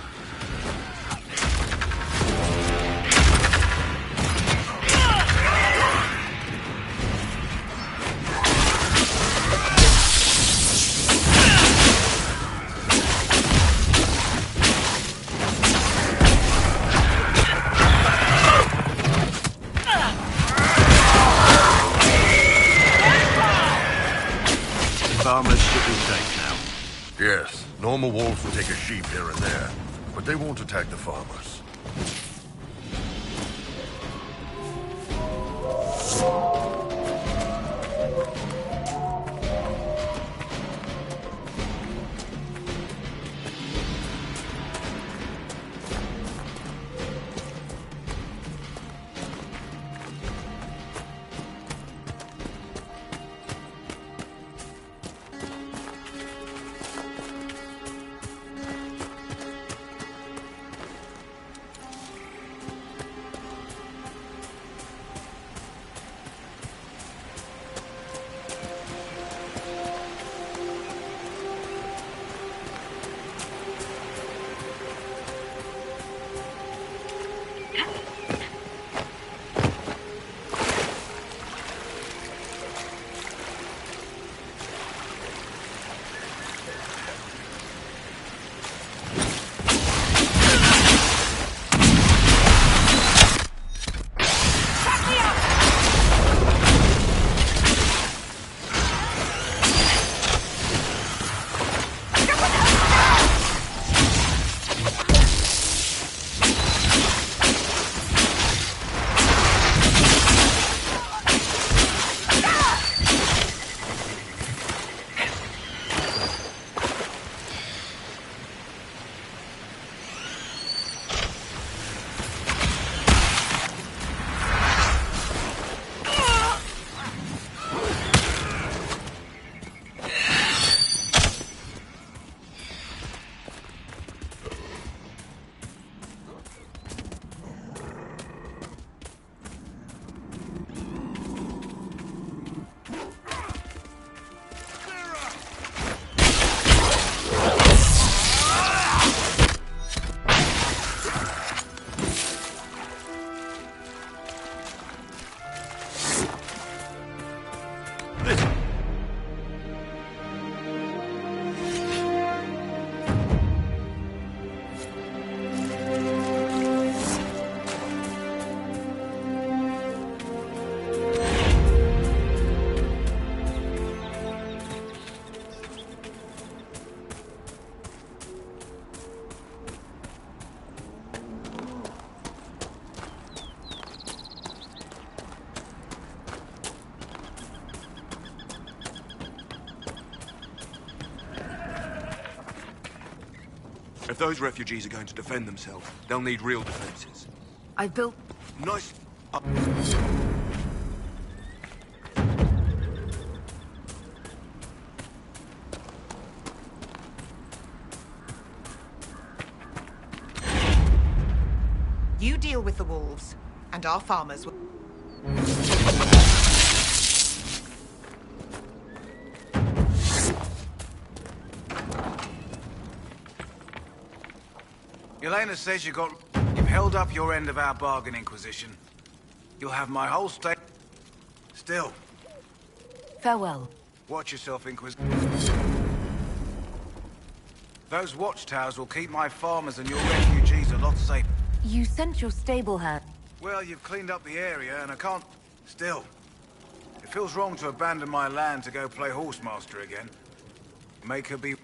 Farmers should be safe now. Yes, normal wolves will take a sheep here and there, but they won't attack the farmers. If those refugees are going to defend themselves, they'll need real defenses. I built... Nice... You deal with the wolves, and our farmers will... Elena says you've held up your end of our bargain, Inquisition. You'll have my whole state... Still. Farewell. Watch yourself, Inquisitor. Those watchtowers will keep my farmers and your refugees a lot safer. You sent your stable hand. Well, you've cleaned up the area, and I can't... Still. It feels wrong to abandon my land to go play horsemaster again. Make her be...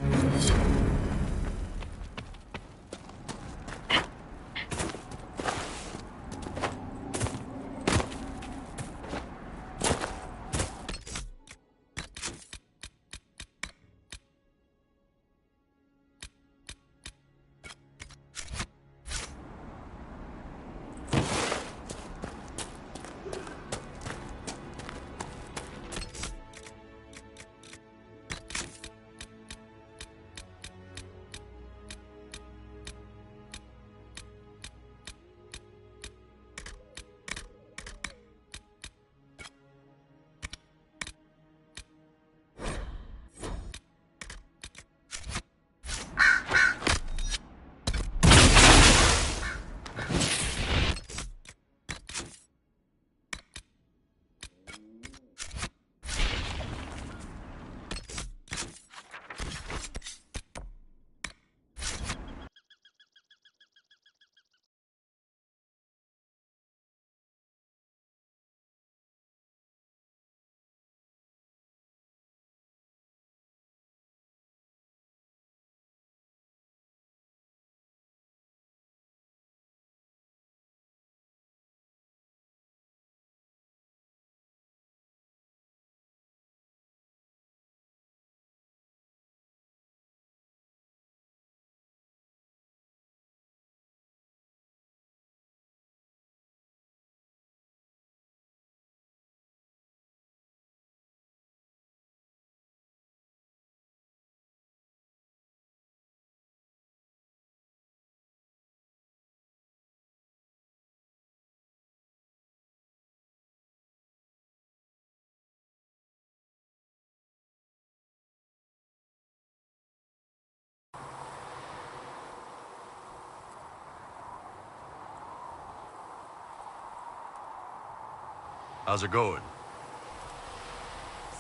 How's it going?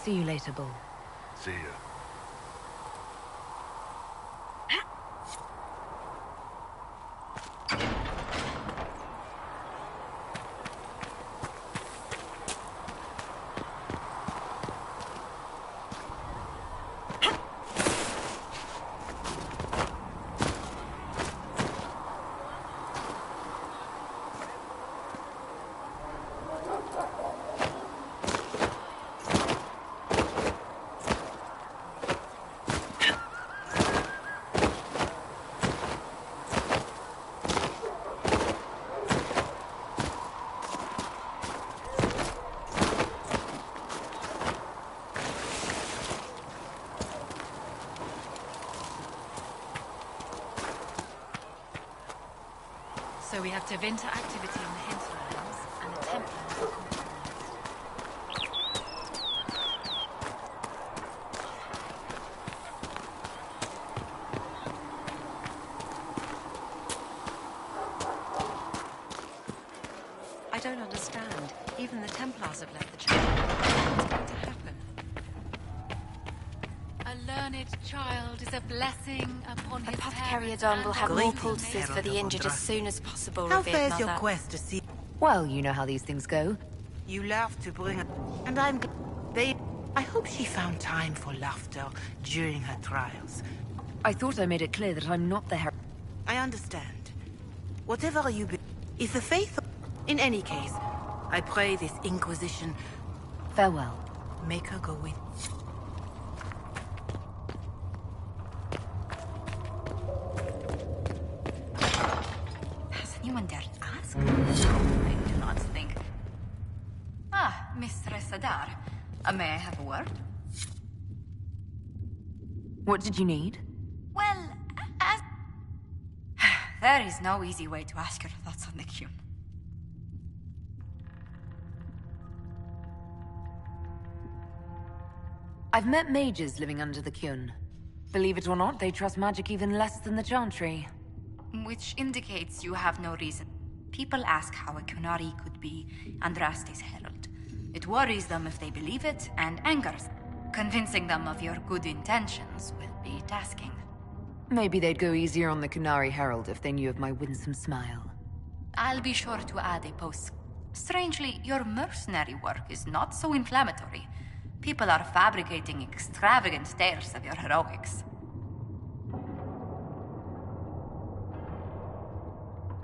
See you later, Bull. See ya. So we have Tevinter activity in the hinterlands, and the Templars. I don't understand. Even the Templars have left the chapel. What's going to happen? A learned child is a blessing upon his Apothecary parents Adon will and have the more great poultices for the injured as soon as possible, How revered fares your mother. quest to see? Well, you know how these things go. You laughed to bring her, and I'm babe. I hope she found time for laughter during her trials. I thought I made it clear that I'm not the her- I understand. Whatever you be, if the faith. In any case, I pray this Inquisition. Farewell. Make her go with. Has anyone dared ask? I do not think. Ah, Mistress Adar. May I have a word? What did you need? Well, as... There is no easy way to ask your thoughts on the Qun. I've met mages living under the Qun. Believe it or not, they trust magic even less than the Chantry. Which indicates you have no reason. People ask how a Quanari could be Andraste's herald. It worries them if they believe it, and angers them. Convincing them of your good intentions will be tasking. Maybe they'd go easier on the Quanari Herald if they knew of my winsome smile. I'll be sure to add a post. Strangely, your mercenary work is not so inflammatory. People are fabricating extravagant tales of your heroics.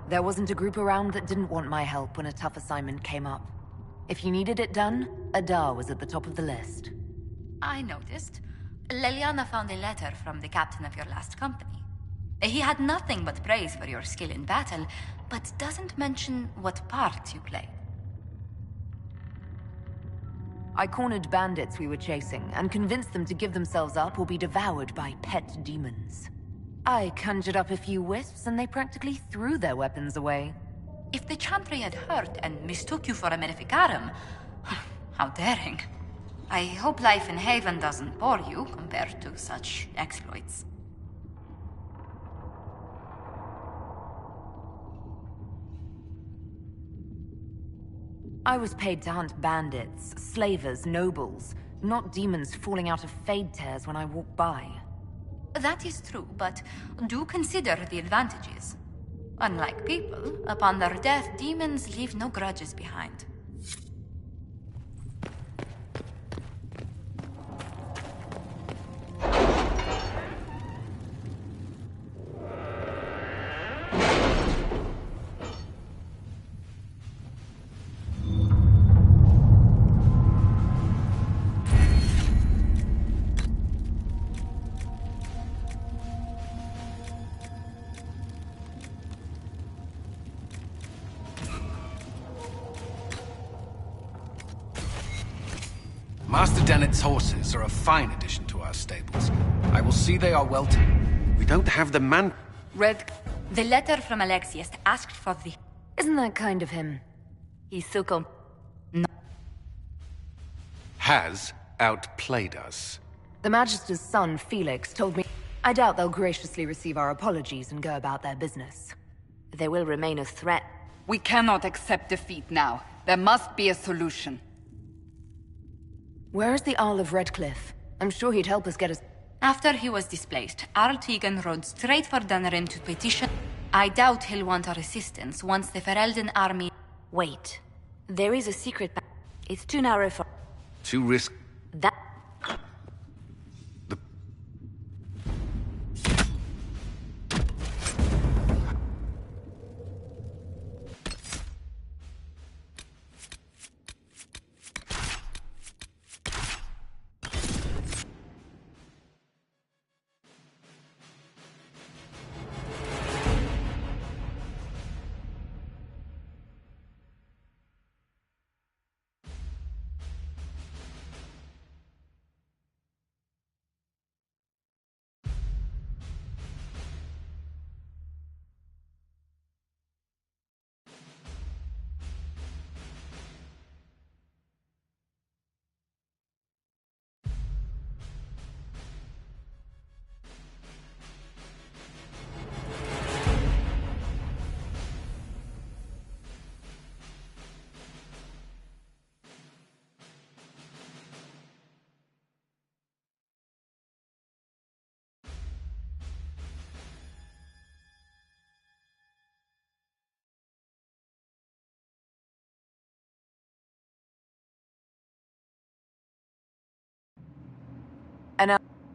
There wasn't a group around that didn't want my help when a tough assignment came up. If you needed it done, Adar was at the top of the list. I noticed. Leliana found a letter from the captain of your last company. He had nothing but praise for your skill in battle, but doesn't mention what part you played. I cornered bandits we were chasing and convinced them to give themselves up or be devoured by pet demons. I conjured up a few wisps and they practically threw their weapons away. If the Chantry had heard and mistook you for a Maleficarum, how daring. I hope life in Haven doesn't bore you compared to such exploits. I was paid to hunt bandits, slavers, nobles, not demons falling out of fade tears when I walk by. That is true, but do consider the advantages. Unlike people, upon their death, demons leave no grudges behind. Master Dennett's horses are a fine addition to our stables. I will see they are well We don't have the man... Red, the letter from Alexius asked for the... Isn't that kind of him? He's so Has outplayed us. The Magister's son, Felix, told me... I doubt they'll graciously receive our apologies and go about their business. They will remain a threat. We cannot accept defeat now. There must be a solution. Where is the Earl of Redcliffe? I'm sure he'd help us get us... After he was displaced, Arl Tegan rode straight for Dunnerin to petition. I doubt he'll want our assistance once the Ferelden army... Wait. There is a secret path. It's too narrow for... Too risk... That...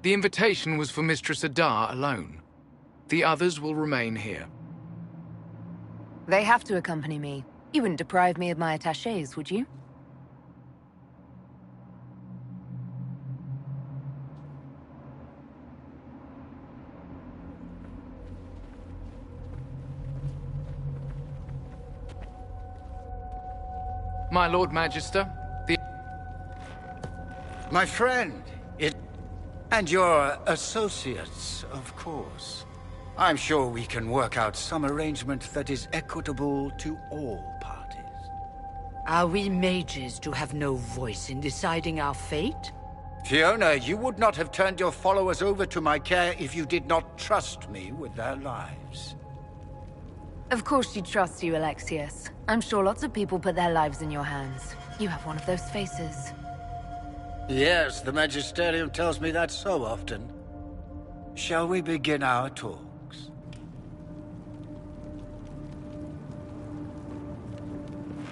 The invitation was for Mistress Adar alone. The others will remain here. They have to accompany me. You wouldn't deprive me of my attachés, would you? My Lord Magister, the... My friend, and your associates, of course. I'm sure we can work out some arrangement that is equitable to all parties. Are we mages to have no voice in deciding our fate? Fiona, you would not have turned your followers over to my care if you did not trust me with their lives. Of course she trusts you, Alexius. I'm sure lots of people put their lives in your hands. You have one of those faces. Yes, the Magisterium tells me that so often. Shall we begin our talks?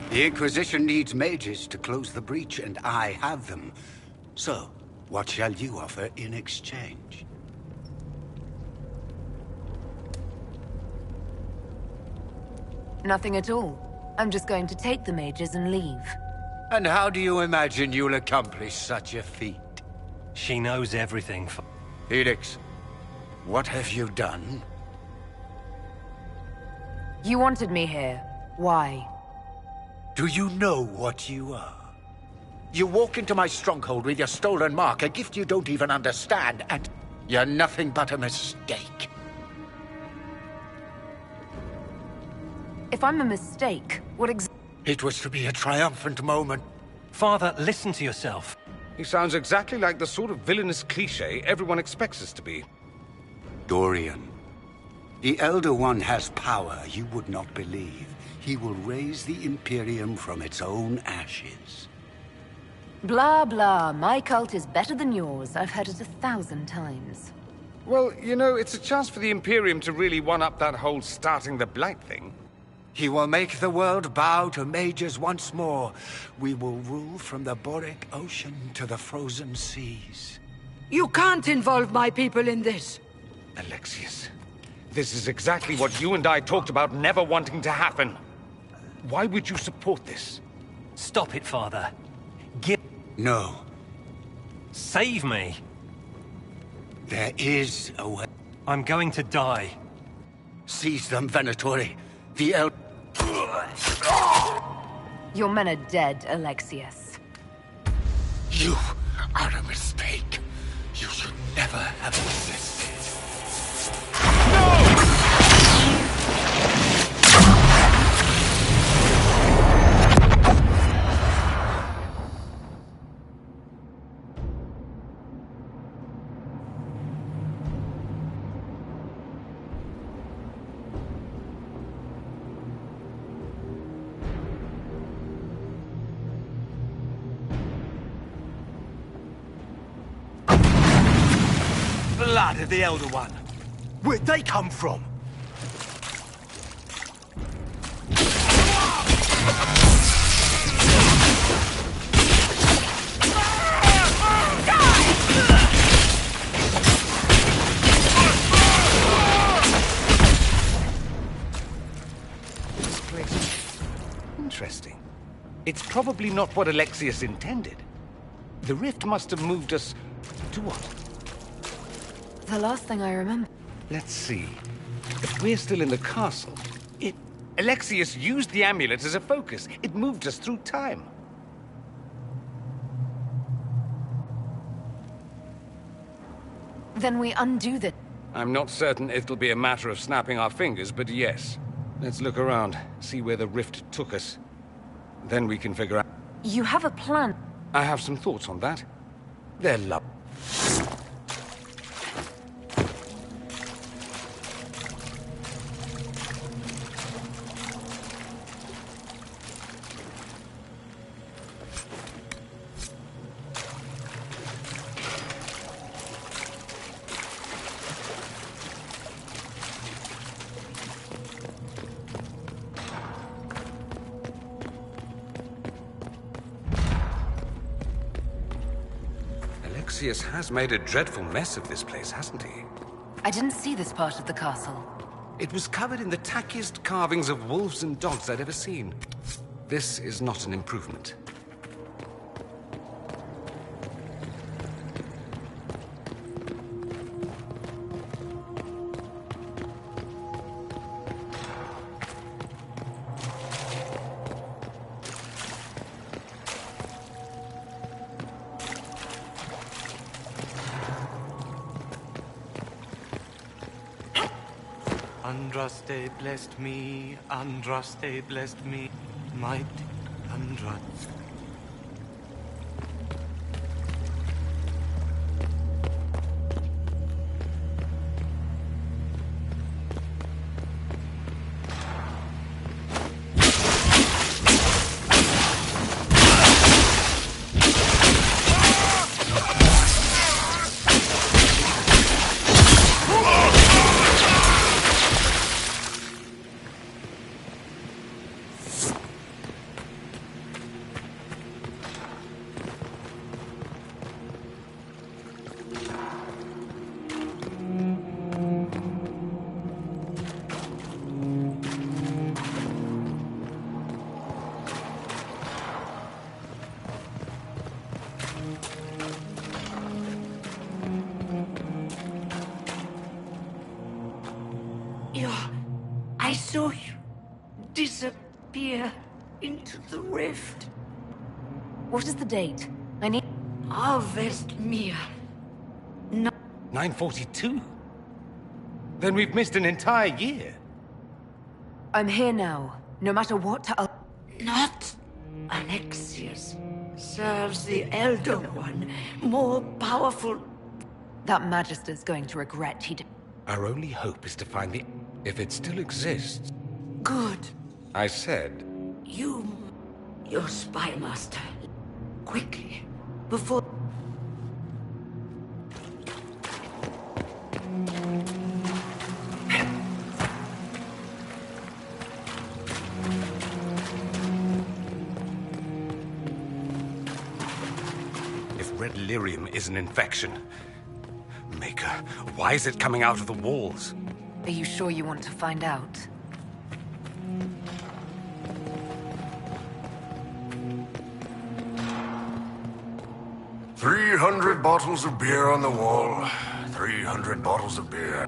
The Inquisition needs mages to close the breach, and I have them. So, what shall you offer in exchange? Nothing at all. I'm just going to take the mages and leave. And how do you imagine you'll accomplish such a feat? She knows everything. Felix, what have you done? You wanted me here. Why? Do you know what you are? You walk into my stronghold with your stolen mark, a gift you don't even understand, and you're nothing but a mistake. If I'm a mistake, what It was to be a triumphant moment. Father, listen to yourself. He sounds exactly like the sort of villainous cliché everyone expects us to be. Dorian, the Elder One has power you would not believe. He will raise the Imperium from its own ashes. Blah, blah. My cult is better than yours. I've heard it 1,000 times. Well, you know, it's a chance for the Imperium to really one-up that whole starting the Blight thing. He will make the world bow to mages once more. We will rule from the Boric Ocean to the frozen seas. You can't involve my people in this. Alexius, this is exactly what you and I talked about never wanting to happen. Why would you support this? Stop it, Father. No. Save me. There is a way. I'm going to die. Seize them, Venatori. The Your men are dead, Alexius. You are a mistake. You should never have existed. blood of the Elder One. Where'd they come from? Interesting. It's probably not what Alexius intended. The rift must have moved us to what? The last thing I remember. Let's see. If we're still in the castle, Alexius used the amulet as a focus. It moved us through time. Then we undo the... I'm not certain it'll be a matter of snapping our fingers, but yes. Let's look around, see where the rift took us. Then we can figure out... You have a plan. I have some thoughts on that. They're lovely. Alexius has made a dreadful mess of this place, hasn't he? I didn't see this part of the castle. It was covered in the tackiest carvings of wolves and dogs I'd ever seen. This is not an improvement. Andraste blessed me, Andraste blessed me, mighty Andraste. I saw you disappear into the rift. What is the date? I need... Harvest Mir. 942? Then we've missed an entire year. I'm here now. No matter what, Not Alexius. Serves the Elder One. More powerful... That Magister's going to regret he did... Our only hope is to find the... If it still exists... Good. I said... Your spy master. Quickly. Before... If red lyrium is an infection... Maker, why is it coming out of the walls? Are you sure you want to find out? "300 bottles of beer on the wall. 300 bottles of beer.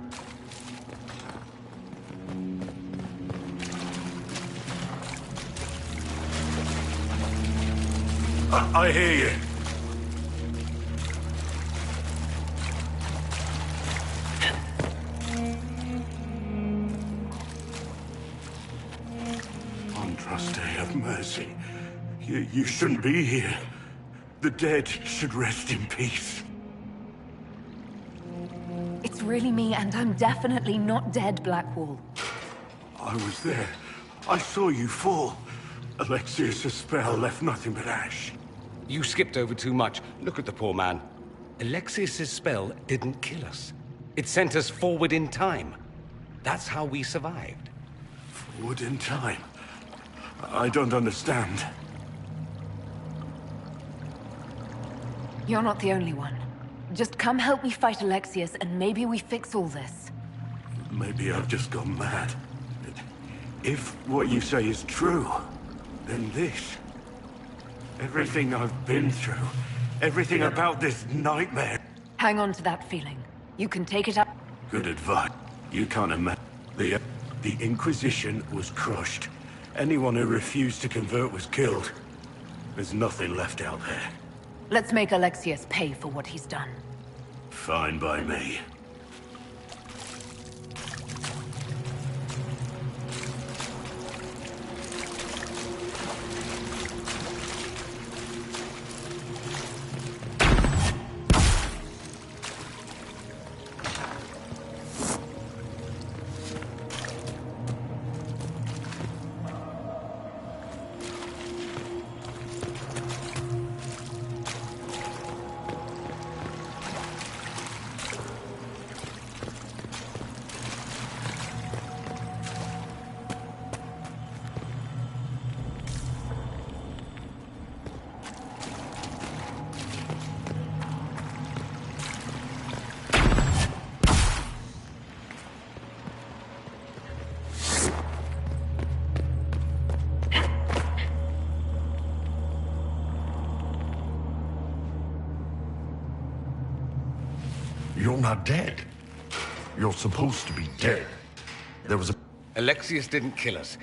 I hear you. Andraste, have mercy. You shouldn't be here. The dead should rest in peace. It's really me, and I'm definitely not dead, Blackwall. I was there. I saw you fall. Alexius' spell left nothing but ash. You skipped over too much. Look at the poor man. Alexius' spell didn't kill us. It sent us forward in time. That's how we survived. Forward in time? I don't understand. You're not the only one. Just come help me fight Alexius, and maybe we fix all this. Maybe I've just gone mad. If what you say is true, then this... everything I've been through, everything about this nightmare... Hang on to that feeling. You can take it up. Good advice. You can't imagine. The Inquisition was crushed. Anyone who refused to convert was killed. There's nothing left out there. Let's make Alexius pay for what he's done. Fine by me. You're not dead. You're supposed to be dead. There was a... Alexius didn't kill us.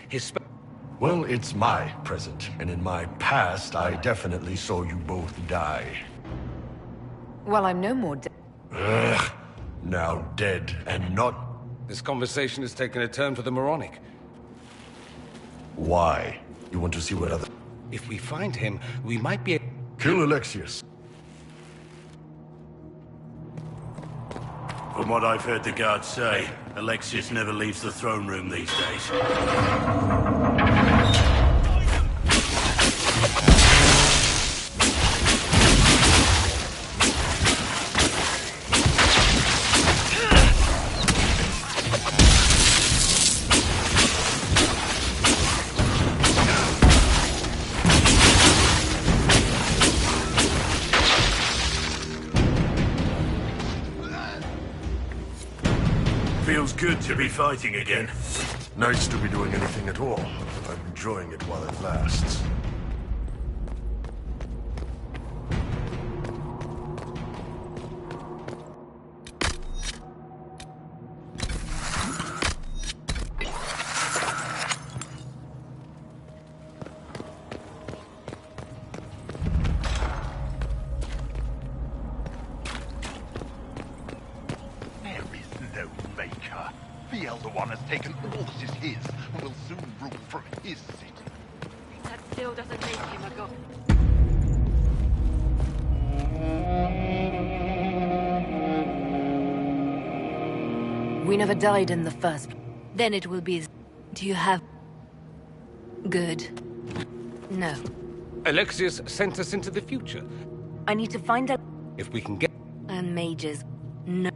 Well, it's my present, and in my past, I definitely saw you both die. Well, I'm no more dead. Ugh. Now dead and not... This conversation has taken a turn for the moronic. Why? You want to see what other... If we find him, we might be... Kill Alexius. From what I've heard the guards say, Alexius never leaves the throne room these days. Feels good to be fighting again. Nice to be doing anything at all. I'm enjoying it while it lasts. The Elder One has taken all that is his, and will soon rule from his city. That still doesn't make him a god. We never died in the first. Then it will be... Do you have... Good. No. Alexius sent us into the future. I need to find out... If we can get... And mages. No.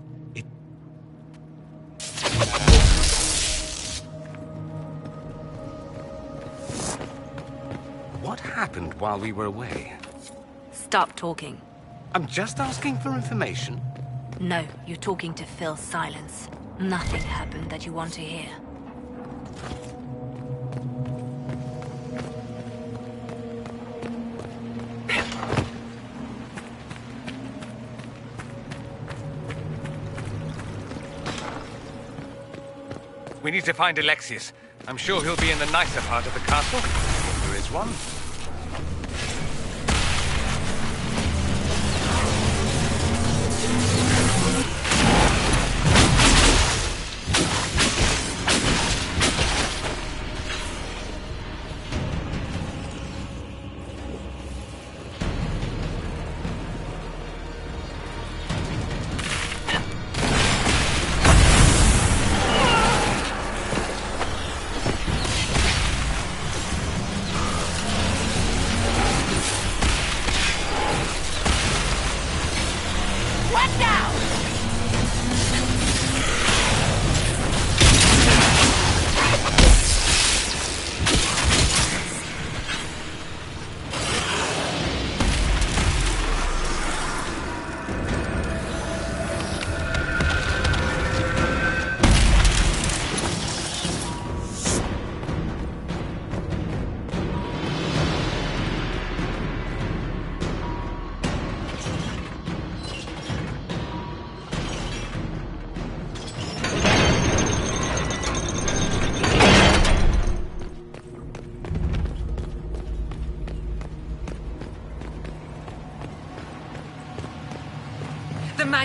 What happened while we were away? Stop talking. I'm just asking for information. No, you're talking to fill silence. Nothing happened that you want to hear. We need to find Alexius. I'm sure he'll be in the nicer part of the castle, if there is one.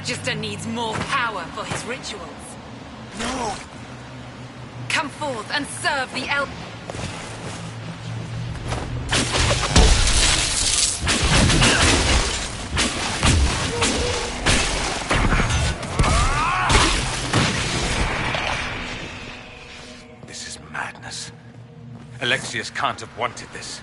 Magister needs more power for his rituals. No! Come forth and serve the El... This is madness. Alexius can't have wanted this.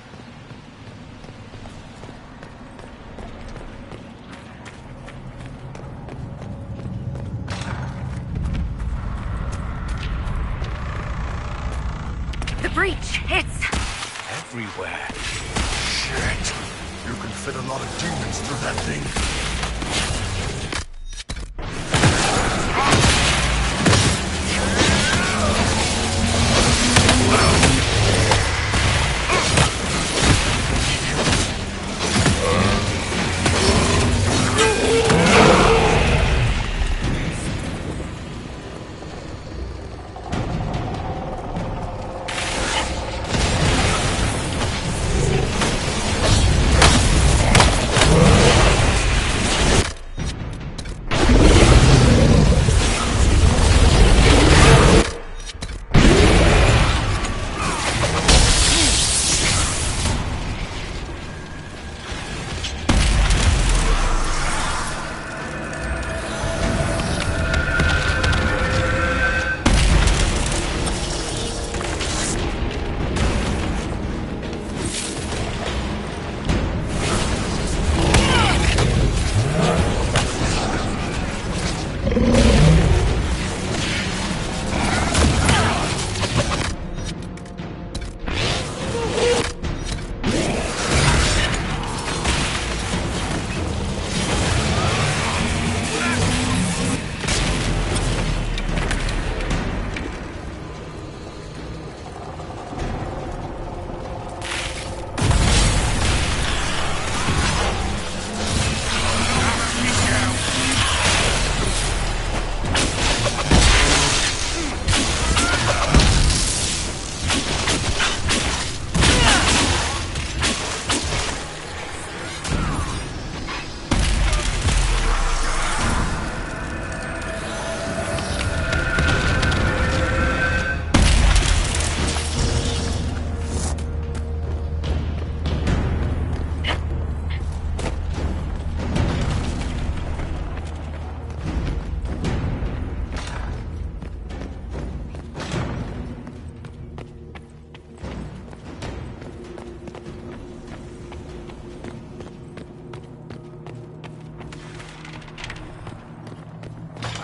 The breach, it's... Everywhere. Shit! You can fit a lot of demons through that thing.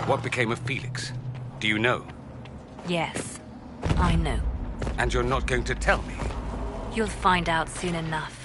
What became of Felix? Do you know? Yes, I know. And you're not going to tell me? You'll find out soon enough.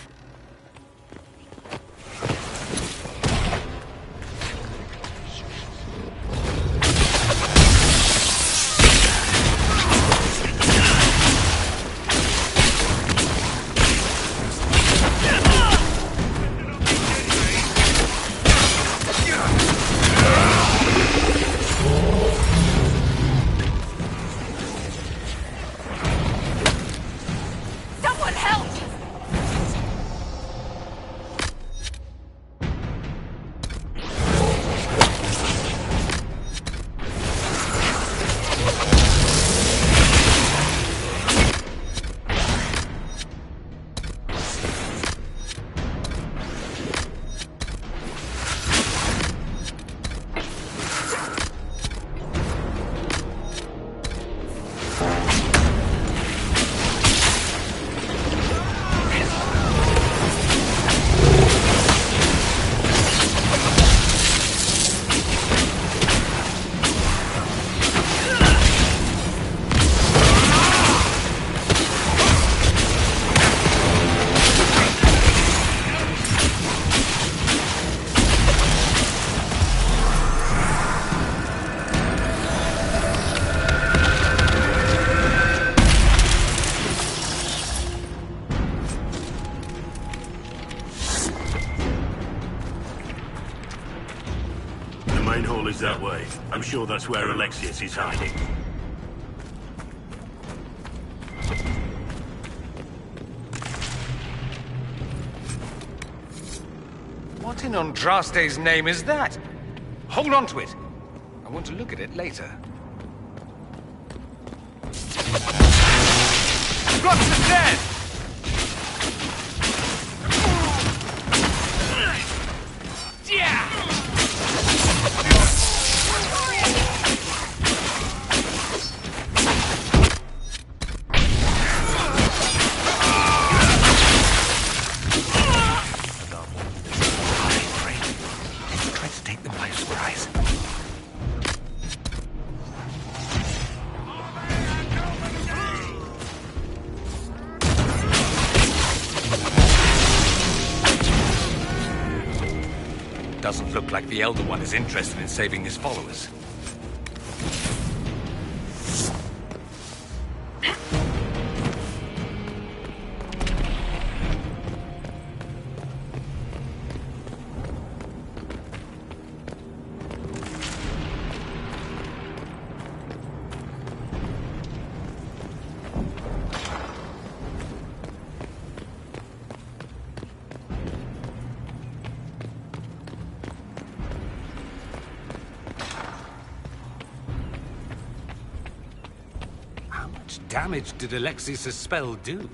That way. I'm sure that's where Alexius is hiding. What in Andraste's name is that? Hold on to it. I want to look at it later. Got the stairs! Yeah! Doesn't look like the Elder One is interested in saving his followers. Damage did Alexis' spell do?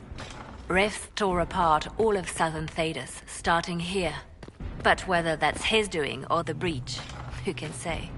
Ref tore apart all of southern Thedas, starting here. But whether that's his doing or the breach, who can say?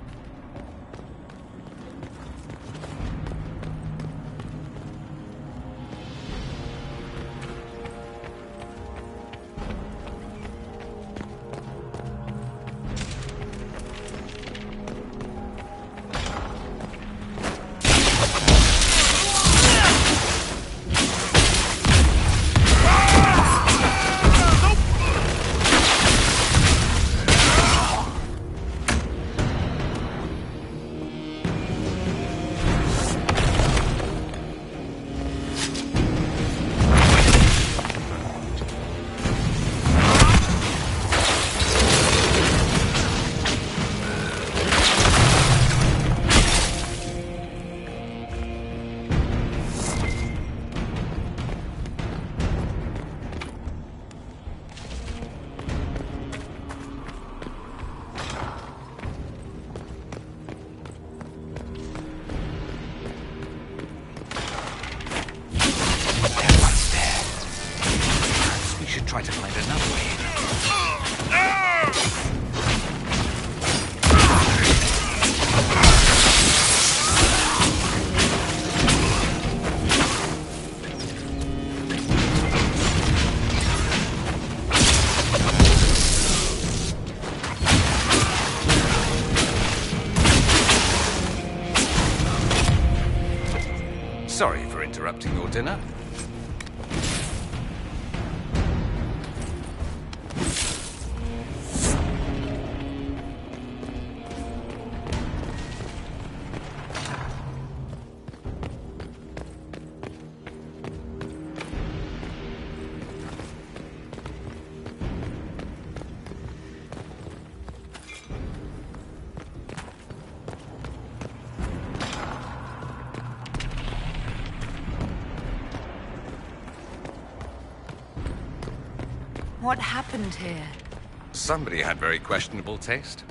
Try to find another way in. Sorry for interrupting your dinner. What happened here? Somebody had very questionable taste.